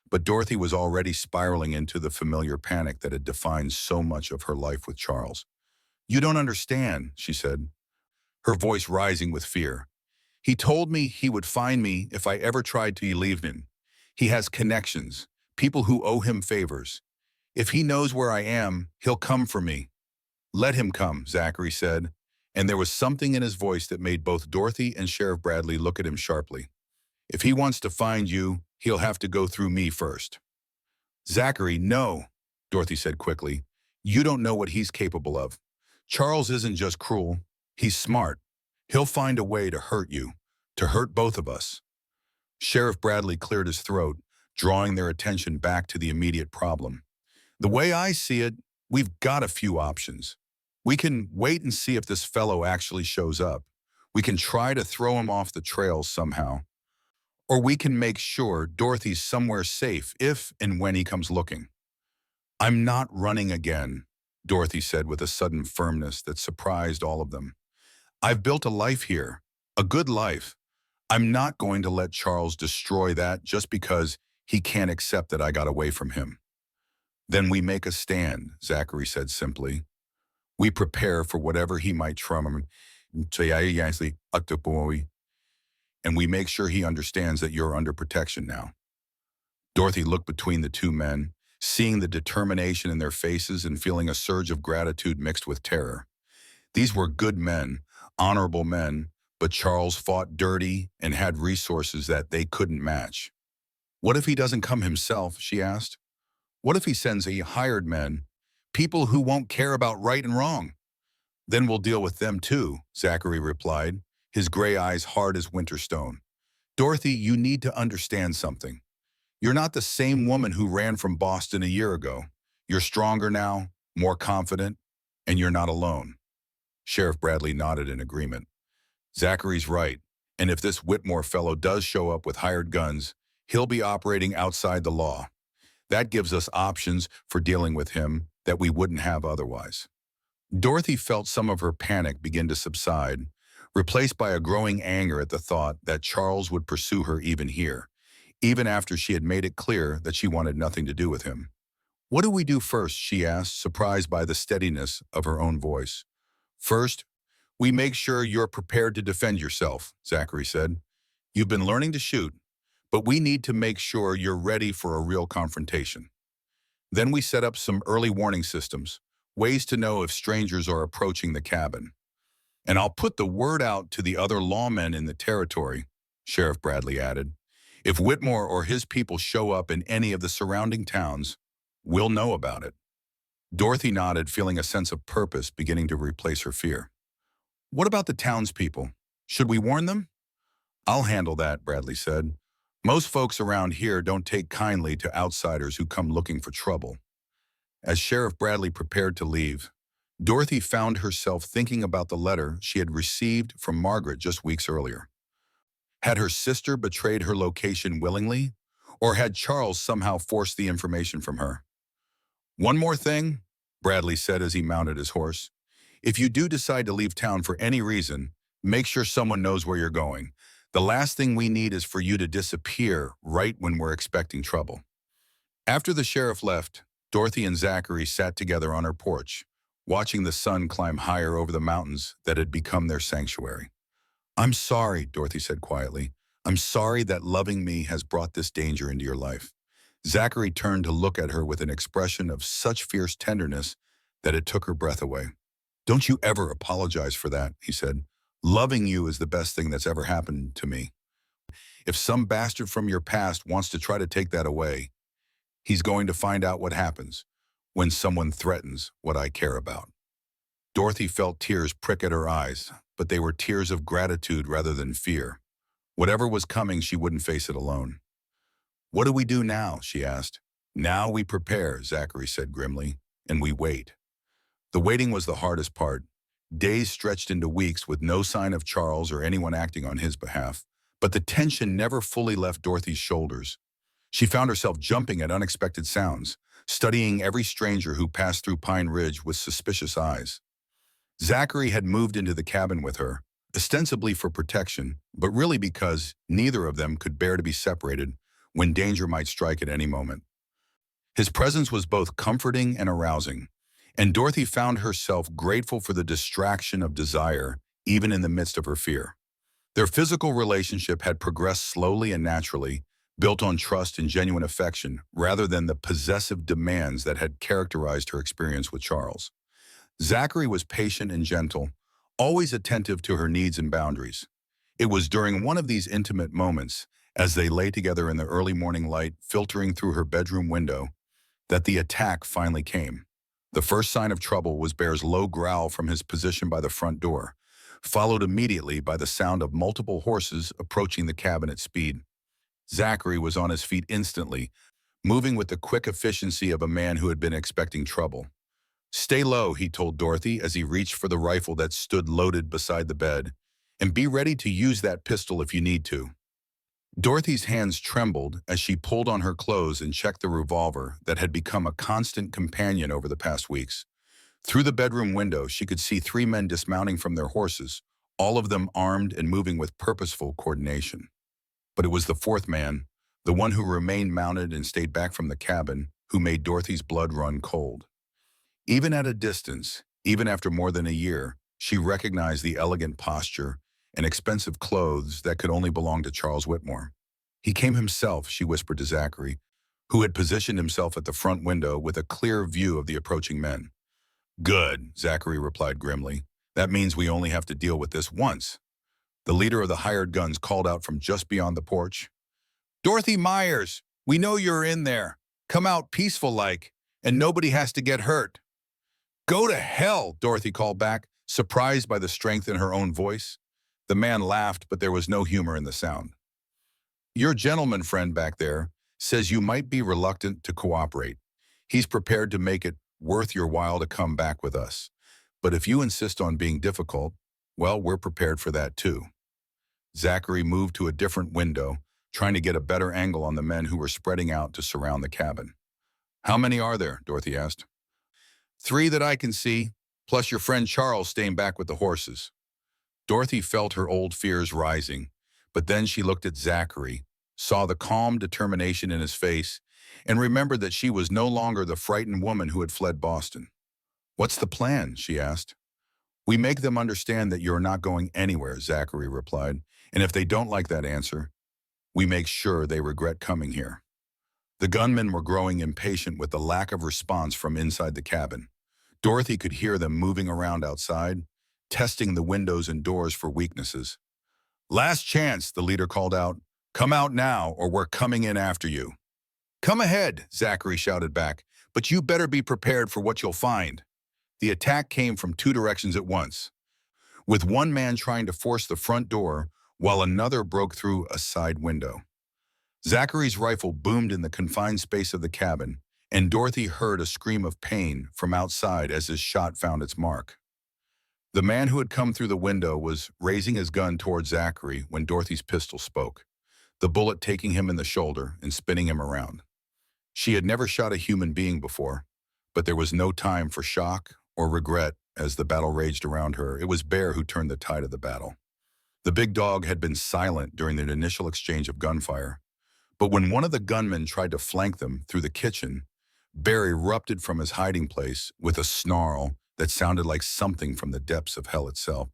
But Dorothy was already spiraling into the familiar panic that had defined so much of her life with Charles. You don't understand, she said, her voice rising with fear. He told me he would find me if I ever tried to leave him. He has connections, people who owe him favors. If he knows where I am, he'll come for me. Let him come, Zachary said, and there was something in his voice that made both Dorothy and Sheriff Bradley look at him sharply. If he wants to find you, he'll have to go through me first. Zachary, no, Dorothy said quickly. You don't know what he's capable of. Charles isn't just cruel, he's smart. He'll find a way to hurt you, to hurt both of us. Sheriff Bradley cleared his throat, drawing their attention back to the immediate problem. The way I see it, we've got a few options. We can wait and see if this fellow actually shows up. We can try to throw him off the trail somehow. Or we can make sure Dorothy's somewhere safe if and when he comes looking. I'm not running again, Dorothy said with a sudden firmness that surprised all of them. I've built a life here, a good life. I'm not going to let Charles destroy that just because he can't accept that I got away from him. Then we make a stand, Zachary said simply. We prepare for whatever he might from and we make sure he understands that you're under protection now. Dorothy looked between the two men, seeing the determination in their faces and feeling a surge of gratitude mixed with terror. These were good men, honorable men, but Charles fought dirty and had resources that they couldn't match. What if he doesn't come himself, she asked. What if he sends hired men, people who won't care about right and wrong? Then we'll deal with them too, Zachary replied, his gray eyes hard as winter stone. Dorothy, you need to understand something. You're not the same woman who ran from Boston a year ago. You're stronger now, more confident, and you're not alone. Sheriff Bradley nodded in agreement. Zachary's right, and if this Whitmore fellow does show up with hired guns, he'll be operating outside the law. That gives us options for dealing with him that we wouldn't have otherwise. Dorothy felt some of her panic begin to subside, replaced by a growing anger at the thought that Charles would pursue her even here, even after she had made it clear that she wanted nothing to do with him. What do we do first, she asked, surprised by the steadiness of her own voice. First, we make sure you're prepared to defend yourself, Zachary said. You've been learning to shoot, but we need to make sure you're ready for a real confrontation. Then we set up some early warning systems, ways to know if strangers are approaching the cabin. And I'll put the word out to the other lawmen in the territory, Sheriff Bradley added. If Whitmore or his people show up in any of the surrounding towns, we'll know about it. Dorothy nodded, feeling a sense of purpose beginning to replace her fear. What about the townspeople? Should we warn them? I'll handle that, Bradley said. Most folks around here don't take kindly to outsiders who come looking for trouble. As Sheriff Bradley prepared to leave, Dorothy found herself thinking about the letter she had received from Margaret just weeks earlier. Had her sister betrayed her location willingly, or had Charles somehow forced the information from her? One more thing, Bradley said as he mounted his horse. If you do decide to leave town for any reason, make sure someone knows where you're going. The last thing we need is for you to disappear right when we're expecting trouble. After the sheriff left, Dorothy and Zachary sat together on her porch, watching the sun climb higher over the mountains that had become their sanctuary. I'm sorry, Dorothy said quietly. I'm sorry that loving me has brought this danger into your life. Zachary turned to look at her with an expression of such fierce tenderness that it took her breath away. Don't you ever apologize for that, he said. Loving you is the best thing that's ever happened to me. If some bastard from your past wants to try to take that away, he's going to find out what happens when someone threatens what I care about. Dorothy felt tears prick at her eyes, but they were tears of gratitude rather than fear. Whatever was coming, she wouldn't face it alone. What do we do now? She asked. Now we prepare, Zachary said grimly, and we wait. The waiting was the hardest part. Days stretched into weeks with no sign of Charles or anyone acting on his behalf, but the tension never fully left Dorothy's shoulders. She found herself jumping at unexpected sounds, studying every stranger who passed through Pine Ridge with suspicious eyes. Zachary had moved into the cabin with her, ostensibly for protection, but really because neither of them could bear to be separated when danger might strike at any moment. His presence was both comforting and arousing, and Dorothy found herself grateful for the distraction of desire, even in the midst of her fear. Their physical relationship had progressed slowly and naturally, built on trust and genuine affection, rather than the possessive demands that had characterized her experience with Charles. Zachary was patient and gentle, always attentive to her needs and boundaries. It was during one of these intimate moments, as they lay together in the early morning light filtering through her bedroom window, that the attack finally came. The first sign of trouble was Bear's low growl from his position by the front door, followed immediately by the sound of multiple horses approaching the cabin at speed. Zachary was on his feet instantly, moving with the quick efficiency of a man who had been expecting trouble. Stay low, he told Dorothy as he reached for the rifle that stood loaded beside the bed. And be ready to use that pistol if you need to. Dorothy's hands trembled as she pulled on her clothes and checked the revolver that had become a constant companion over the past weeks. Through the bedroom window, she could see three men dismounting from their horses, all of them armed and moving with purposeful coordination. But it was the fourth man, the one who remained mounted and stayed back from the cabin, who made Dorothy's blood run cold. Even at a distance, even after more than a year, she recognized the elegant posture and expensive clothes that could only belong to Charles Whitmore. He came himself, she whispered to Zachary, who had positioned himself at the front window with a clear view of the approaching men. Good, Zachary replied grimly. That means we only have to deal with this once. The leader of the hired guns called out from just beyond the porch. Dorothy Myers, we know you're in there. Come out peaceful-like, and nobody has to get hurt. Go to hell, Dorothy called back, surprised by the strength in her own voice. The man laughed, but there was no humor in the sound. Your gentleman friend back there says you might be reluctant to cooperate. He's prepared to make it worth your while to come back with us. But if you insist on being difficult, well, we're prepared for that too. Zachary moved to a different window, trying to get a better angle on the men who were spreading out to surround the cabin. How many are there? Dorothy asked. 3 that I can see, plus your friend Charles staying back with the horses. Dorothy felt her old fears rising, but then she looked at Zachary, saw the calm determination in his face, and remembered that she was no longer the frightened woman who had fled Boston. What's the plan? She asked. We make them understand that you're not going anywhere, Zachary replied, and if they don't like that answer, we make sure they regret coming here. The gunmen were growing impatient with the lack of response from inside the cabin. Dorothy could hear them moving around outside, testing the windows and doors for weaknesses. Last chance, the leader called out. Come out now, or we're coming in after you. Come ahead, Zachary shouted back, but you better be prepared for what you'll find. The attack came from 2 directions at once, with one man trying to force the front door while another broke through a side window. Zachary's rifle boomed in the confined space of the cabin, and Dorothy heard a scream of pain from outside as his shot found its mark. The man who had come through the window was raising his gun towards Zachary when Dorothy's pistol spoke, the bullet taking him in the shoulder and spinning him around. She had never shot a human being before, but there was no time for shock or regret as the battle raged around her. It was Bear who turned the tide of the battle. The big dog had been silent during the initial exchange of gunfire, but when one of the gunmen tried to flank them through the kitchen, Bear erupted from his hiding place with a snarl that sounded like something from the depths of hell itself.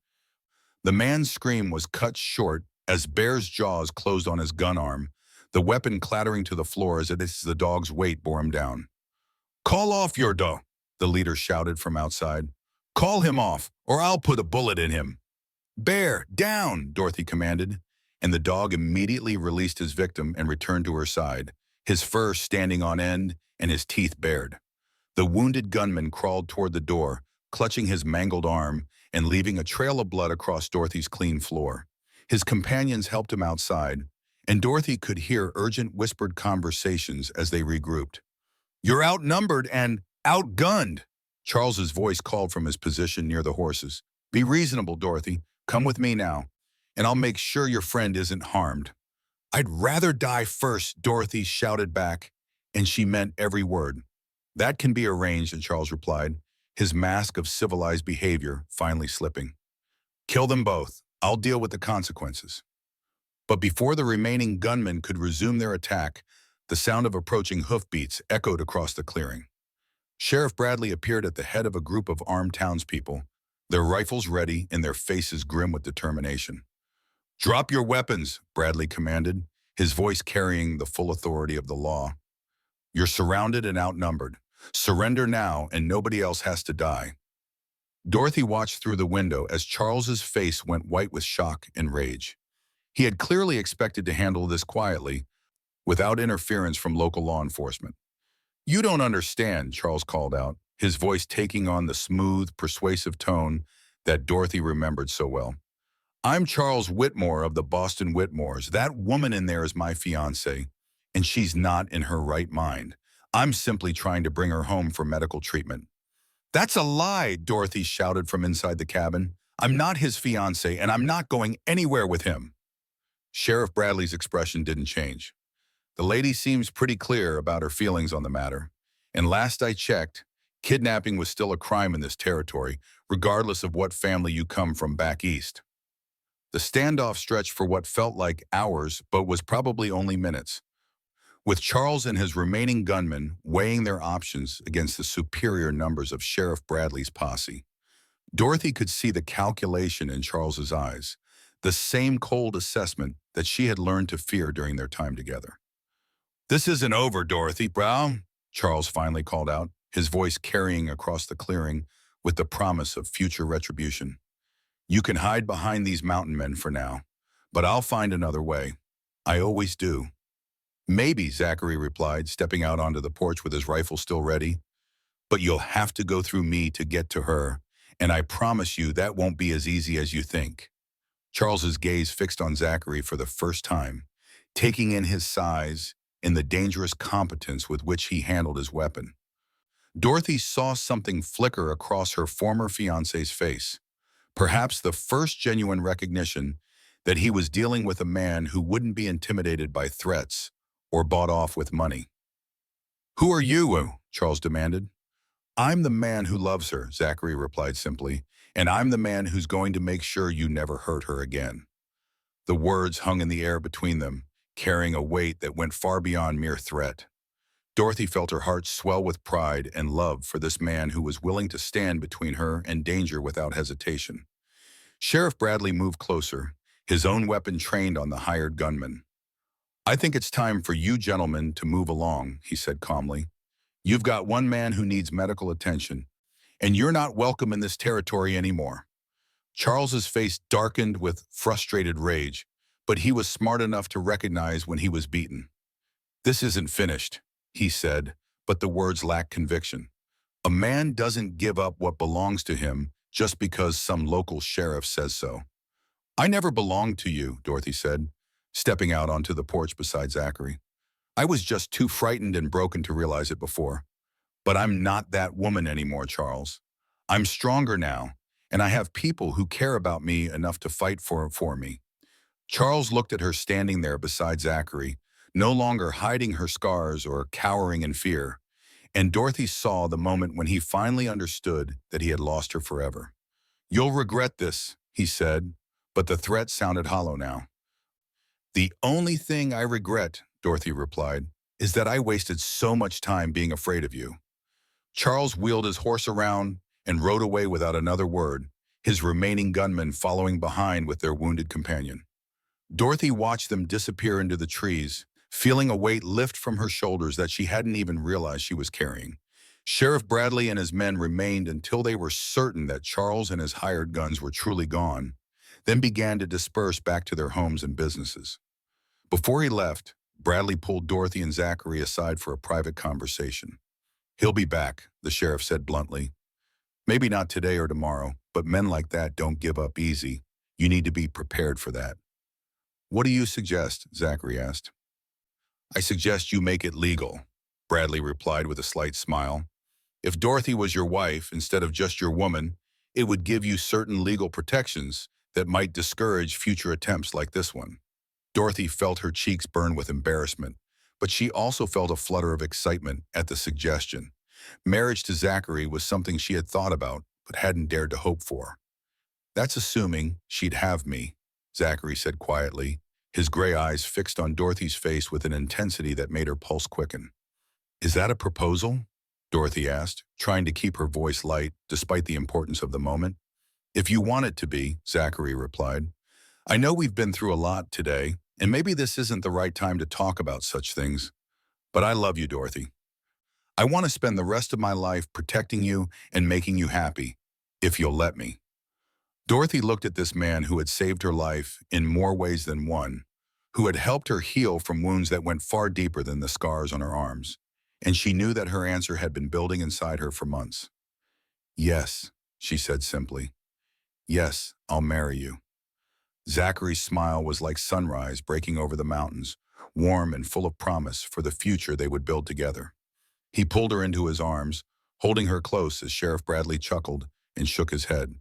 The man's scream was cut short as Bear's jaws closed on his gun arm, the weapon clattering to the floor as the dog's weight bore him down. Call off your dog, the leader shouted from outside. Call him off, or I'll put a bullet in him. Bear, down, Dorothy commanded, and the dog immediately released his victim and returned to her side, his fur standing on end and his teeth bared. The wounded gunman crawled toward the door, clutching his mangled arm and leaving a trail of blood across Dorothy's clean floor. His companions helped him outside, and Dorothy could hear urgent whispered conversations as they regrouped. You're outnumbered and outgunned, Charles's voice called from his position near the horses. Be reasonable, Dorothy. Come with me now, and I'll make sure your friend isn't harmed. I'd rather die first, Dorothy shouted back, and she meant every word. That can be arranged, Charles replied, his mask of civilized behavior finally slipping. Kill them both. I'll deal with the consequences. But before the remaining gunmen could resume their attack, the sound of approaching hoofbeats echoed across the clearing. Sheriff Bradley appeared at the head of a group of armed townspeople, their rifles ready and their faces grim with determination. Drop your weapons, Bradley commanded, his voice carrying the full authority of the law. You're surrounded and outnumbered. Surrender now and nobody else has to die. Dorothy watched through the window as Charles's face went white with shock and rage. He had clearly expected to handle this quietly, without interference from local law enforcement. You don't understand, Charles called out, his voice taking on the smooth, persuasive tone that Dorothy remembered so well. I'm Charles Whitmore of the Boston Whitmores. That woman in there is my fiancée, and she's not in her right mind. I'm simply trying to bring her home for medical treatment. That's a lie, Dorothy shouted from inside the cabin. I'm not his fiancé, and I'm not going anywhere with him. Sheriff Bradley's expression didn't change. The lady seems pretty clear about her feelings on the matter. And last I checked, kidnapping was still a crime in this territory, regardless of what family you come from back east. The standoff stretched for what felt like hours, but was probably only minutes, with Charles and his remaining gunmen weighing their options against the superior numbers of Sheriff Bradley's posse. Dorothy could see the calculation in Charles's eyes, the same cold assessment that she had learned to fear during their time together. "This isn't over, Dorothy, Brown," Charles finally called out, his voice carrying across the clearing with the promise of future retribution. "You can hide behind these mountain men for now, but I'll find another way. I always do." "Maybe," Zachary replied, stepping out onto the porch with his rifle still ready. "But you'll have to go through me to get to her, and I promise you that won't be as easy as you think." Charles's gaze fixed on Zachary for the first time, taking in his size and the dangerous competence with which he handled his weapon. Dorothy saw something flicker across her former fiancé's face, perhaps the first genuine recognition that he was dealing with a man who wouldn't be intimidated by threats or bought off with money. "Who are you?" Charles demanded. "I'm the man who loves her," Zachary replied simply, "and I'm the man who's going to make sure you never hurt her again." The words hung in the air between them, carrying a weight that went far beyond mere threat. Dorothy felt her heart swell with pride and love for this man who was willing to stand between her and danger without hesitation. Sheriff Bradley moved closer, his own weapon trained on the hired gunman. "I think it's time for you gentlemen to move along," he said calmly. "You've got one man who needs medical attention, and you're not welcome in this territory anymore." Charles's face darkened with frustrated rage, but he was smart enough to recognize when he was beaten. "This isn't finished," he said, but the words lacked conviction. "A man doesn't give up what belongs to him just because some local sheriff says so." "I never belonged to you," Dorothy said, stepping out onto the porch beside Zachary. "I was just too frightened and broken to realize it before. But I'm not that woman anymore, Charles. I'm stronger now, and I have people who care about me enough to fight for me." Charles looked at her standing there beside Zachary, no longer hiding her scars or cowering in fear, and Dorothy saw the moment when he finally understood that he had lost her forever. "You'll regret this," he said, but the threat sounded hollow now. "The only thing I regret," Dorothy replied, "is that I wasted so much time being afraid of you." Charles wheeled his horse around and rode away without another word, his remaining gunmen following behind with their wounded companion. Dorothy watched them disappear into the trees, feeling a weight lift from her shoulders that she hadn't even realized she was carrying. Sheriff Bradley and his men remained until they were certain that Charles and his hired guns were truly gone, then began to disperse back to their homes and businesses. Before he left, Bradley pulled Dorothy and Zachary aside for a private conversation. "He'll be back," the sheriff said bluntly. "Maybe not today or tomorrow, but men like that don't give up easy. You need to be prepared for that." "What do you suggest?" Zachary asked. "I suggest you make it legal," Bradley replied with a slight smile. "If Dorothy was your wife instead of just your woman, it would give you certain legal protections that might discourage future attempts like this one." Dorothy felt her cheeks burn with embarrassment, but she also felt a flutter of excitement at the suggestion. Marriage to Zachary was something she had thought about, but hadn't dared to hope for. "That's assuming she'd have me," Zachary said quietly, his gray eyes fixed on Dorothy's face with an intensity that made her pulse quicken. "Is that a proposal?" Dorothy asked, trying to keep her voice light despite the importance of the moment. "If you want it to be," Zachary replied. "I know we've been through a lot today, and maybe this isn't the right time to talk about such things, but I love you, Dorothy. I want to spend the rest of my life protecting you and making you happy, if you'll let me." Dorothy looked at this man who had saved her life in more ways than one, who had helped her heal from wounds that went far deeper than the scars on her arms, and she knew that her answer had been building inside her for months. "Yes," she said simply. "Yes, I'll marry you." Zachary's smile was like sunrise breaking over the mountains, warm and full of promise for the future they would build together. He pulled her into his arms, holding her close as Sheriff Bradley chuckled and shook his head.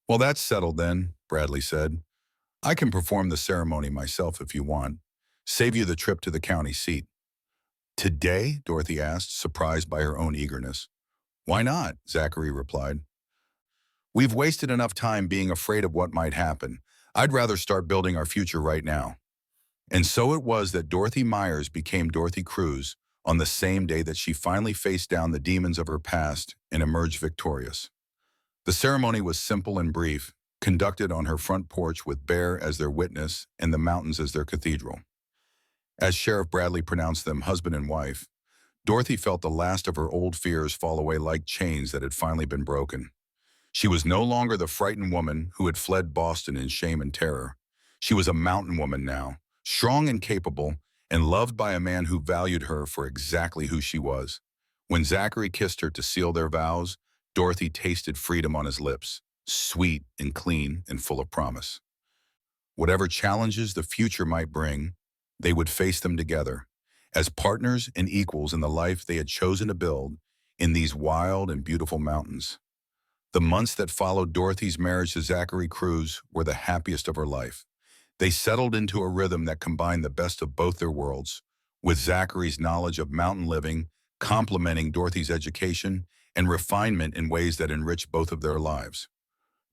Well, that's settled then, Bradley said. I can perform the ceremony myself if you want. Save you the trip to the county seat. Today? Dorothy asked, surprised by her own eagerness. Why not? Zachary replied. We've wasted enough time being afraid of what might happen. I'd rather start building our future right now. And so it was that Dorothy Myers became Dorothy Cruz on the same day that she finally faced down the demons of her past and emerged victorious. The ceremony was simple and brief, conducted on her front porch with Bear as their witness and the mountains as their cathedral. As Sheriff Bradley pronounced them husband and wife, Dorothy felt the last of her old fears fall away like chains that had finally been broken. She was no longer the frightened woman who had fled Boston in shame and terror. She was a mountain woman now, strong and capable, and loved by a man who valued her for exactly who she was. When Zachary kissed her to seal their vows, Dorothy tasted freedom on his lips, sweet and clean and full of promise. Whatever challenges the future might bring, they would face them together, as partners and equals in the life they had chosen to build in these wild and beautiful mountains. The months that followed Dorothy's marriage to Zachary Cruz were the happiest of her life. They settled into a rhythm that combined the best of both their worlds, with Zachary's knowledge of mountain living complementing Dorothy's education and refinement in ways that enriched both of their lives.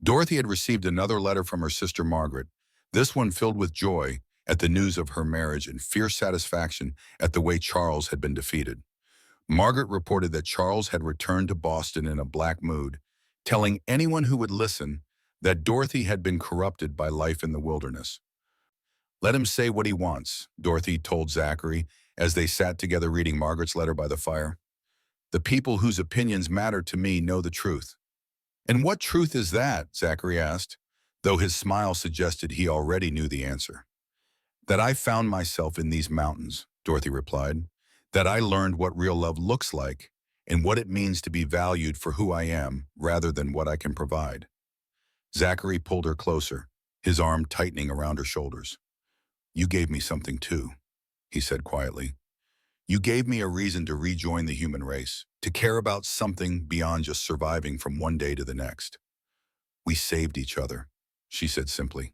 Dorothy had received another letter from her sister Margaret, this one filled with joy at the news of her marriage and fierce satisfaction at the way Charles had been defeated. Margaret reported that Charles had returned to Boston in a black mood, telling anyone who would listen that Dorothy had been corrupted by life in the wilderness. Let him say what he wants, Dorothy told Zachary as they sat together reading Margaret's letter by the fire. The people whose opinions matter to me know the truth. And what truth is that? Zachary asked, though his smile suggested he already knew the answer. That I found myself in these mountains, Dorothy replied. That I learned what real love looks like and what it means to be valued for who I am rather than what I can provide. Zachary pulled her closer, his arm tightening around her shoulders. You gave me something too, he said quietly. You gave me a reason to rejoin the human race, to care about something beyond just surviving from one day to the next. We saved each other, she said simply.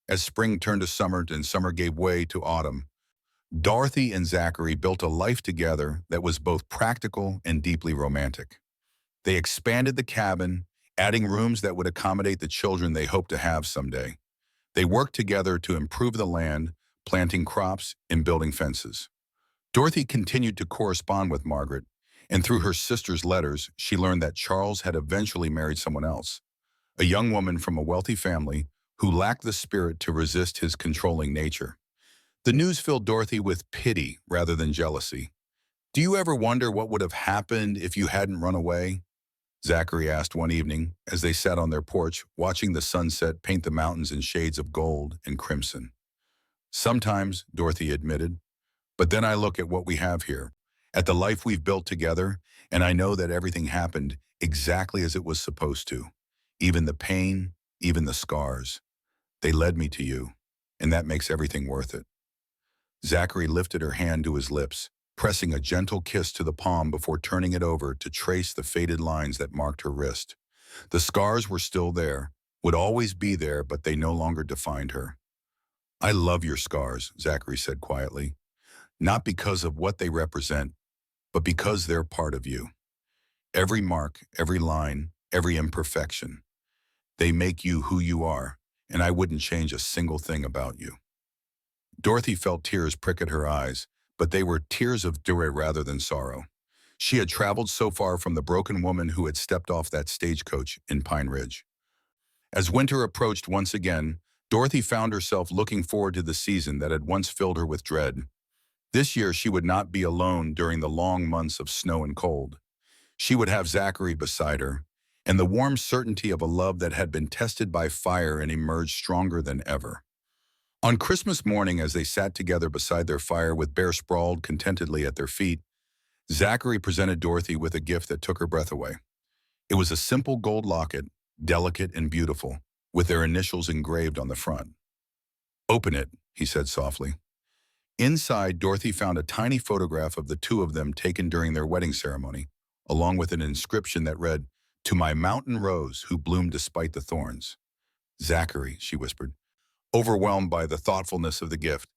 As spring turned to summer and summer gave way to autumn, Dorothy and Zachary built a life together that was both practical and deeply romantic. They expanded the cabin, adding rooms that would accommodate the children they hoped to have someday. They worked together to improve the land, planting crops and building fences. Dorothy continued to correspond with Margaret, and through her sister's letters, she learned that Charles had eventually married someone else, a young woman from a wealthy family who lacked the spirit to resist his controlling nature. The news filled Dorothy with pity rather than jealousy. Do you ever wonder what would have happened if you hadn't run away? Zachary asked one evening as they sat on their porch watching the sunset paint the mountains in shades of gold and crimson. Sometimes, Dorothy admitted, but then I look at what we have here, at the life we've built together, and I know that everything happened exactly as it was supposed to. Even the pain, even the scars. They led me to you, and that makes everything worth it. Zachary lifted her hand to his lips, pressing a gentle kiss to the palm before turning it over to trace the faded lines that marked her wrist. The scars were still there, would always be there, but they no longer defined her. I love your scars, Zachary said quietly, not because of what they represent, but because they're part of you. Every mark, every line, every imperfection. They make you who you are, and I wouldn't change a single thing about you. Dorothy felt tears prick at her eyes, but they were tears of joy rather than sorrow. She had traveled so far from the broken woman who had stepped off that stagecoach in Pine Ridge. As winter approached once again, Dorothy found herself looking forward to the season that had once filled her with dread. This year she would not be alone during the long months of snow and cold. She would have Zachary beside her, and the warm certainty of a love that had been tested by fire and emerged stronger than ever. On Christmas morning, as they sat together beside their fire with Bear sprawled contentedly at their feet, Zachary presented Dorothy with a gift that took her breath away. It was a simple gold locket, delicate and beautiful, with their initials engraved on the front. Open it, he said softly. Inside, Dorothy found a tiny photograph of the two of them taken during their wedding ceremony, along with an inscription that read, To my mountain rose who bloomed despite the thorns. Zachary, she whispered, overwhelmed by the thoughtfulness of the gift.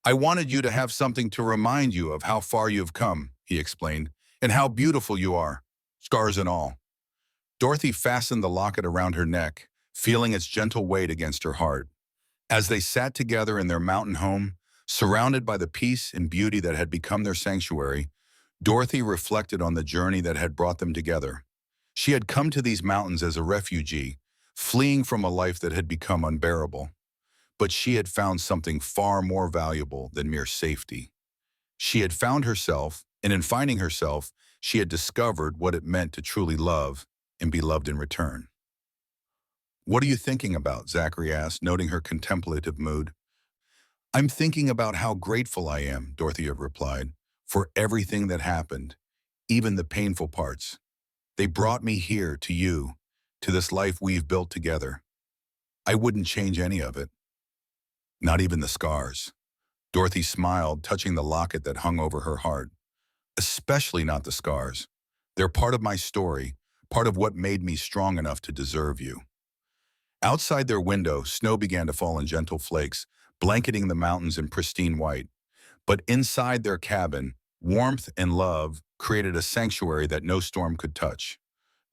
I wanted you to have something to remind you of how far you've come, he explained, and how beautiful you are, scars and all. Dorothy fastened the locket around her neck, feeling its gentle weight against her heart. As they sat together in their mountain home, surrounded by the peace and beauty that had become their sanctuary, Dorothy reflected on the journey that had brought them together. She had come to these mountains as a refugee, fleeing from a life that had become unbearable. But she had found something far more valuable than mere safety. She had found herself, and in finding herself, she had discovered what it meant to truly love and be loved in return. What are you thinking about? Zachary asked, noting her contemplative mood. I'm thinking about how grateful I am, Dorothy replied, for everything that happened, even the painful parts. They brought me here to you, to this life we've built together. I wouldn't change any of it. Not even the scars. Dorothy smiled, touching the locket that hung over her heart. Especially not the scars. They're part of my story, part of what made me strong enough to deserve you. Outside their window, snow began to fall in gentle flakes, blanketing the mountains in pristine white. But inside their cabin, warmth and love created a sanctuary that no storm could touch.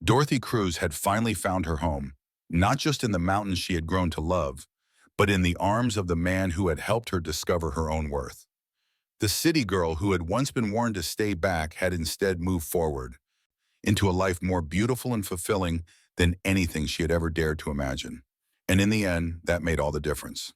Dorothy Cruz had finally found her home, not just in the mountains she had grown to love, but in the arms of the man who had helped her discover her own worth. The city girl who had once been warned to stay back had instead moved forward, into a life more beautiful and fulfilling than anything she had ever dared to imagine. And in the end, that made all the difference.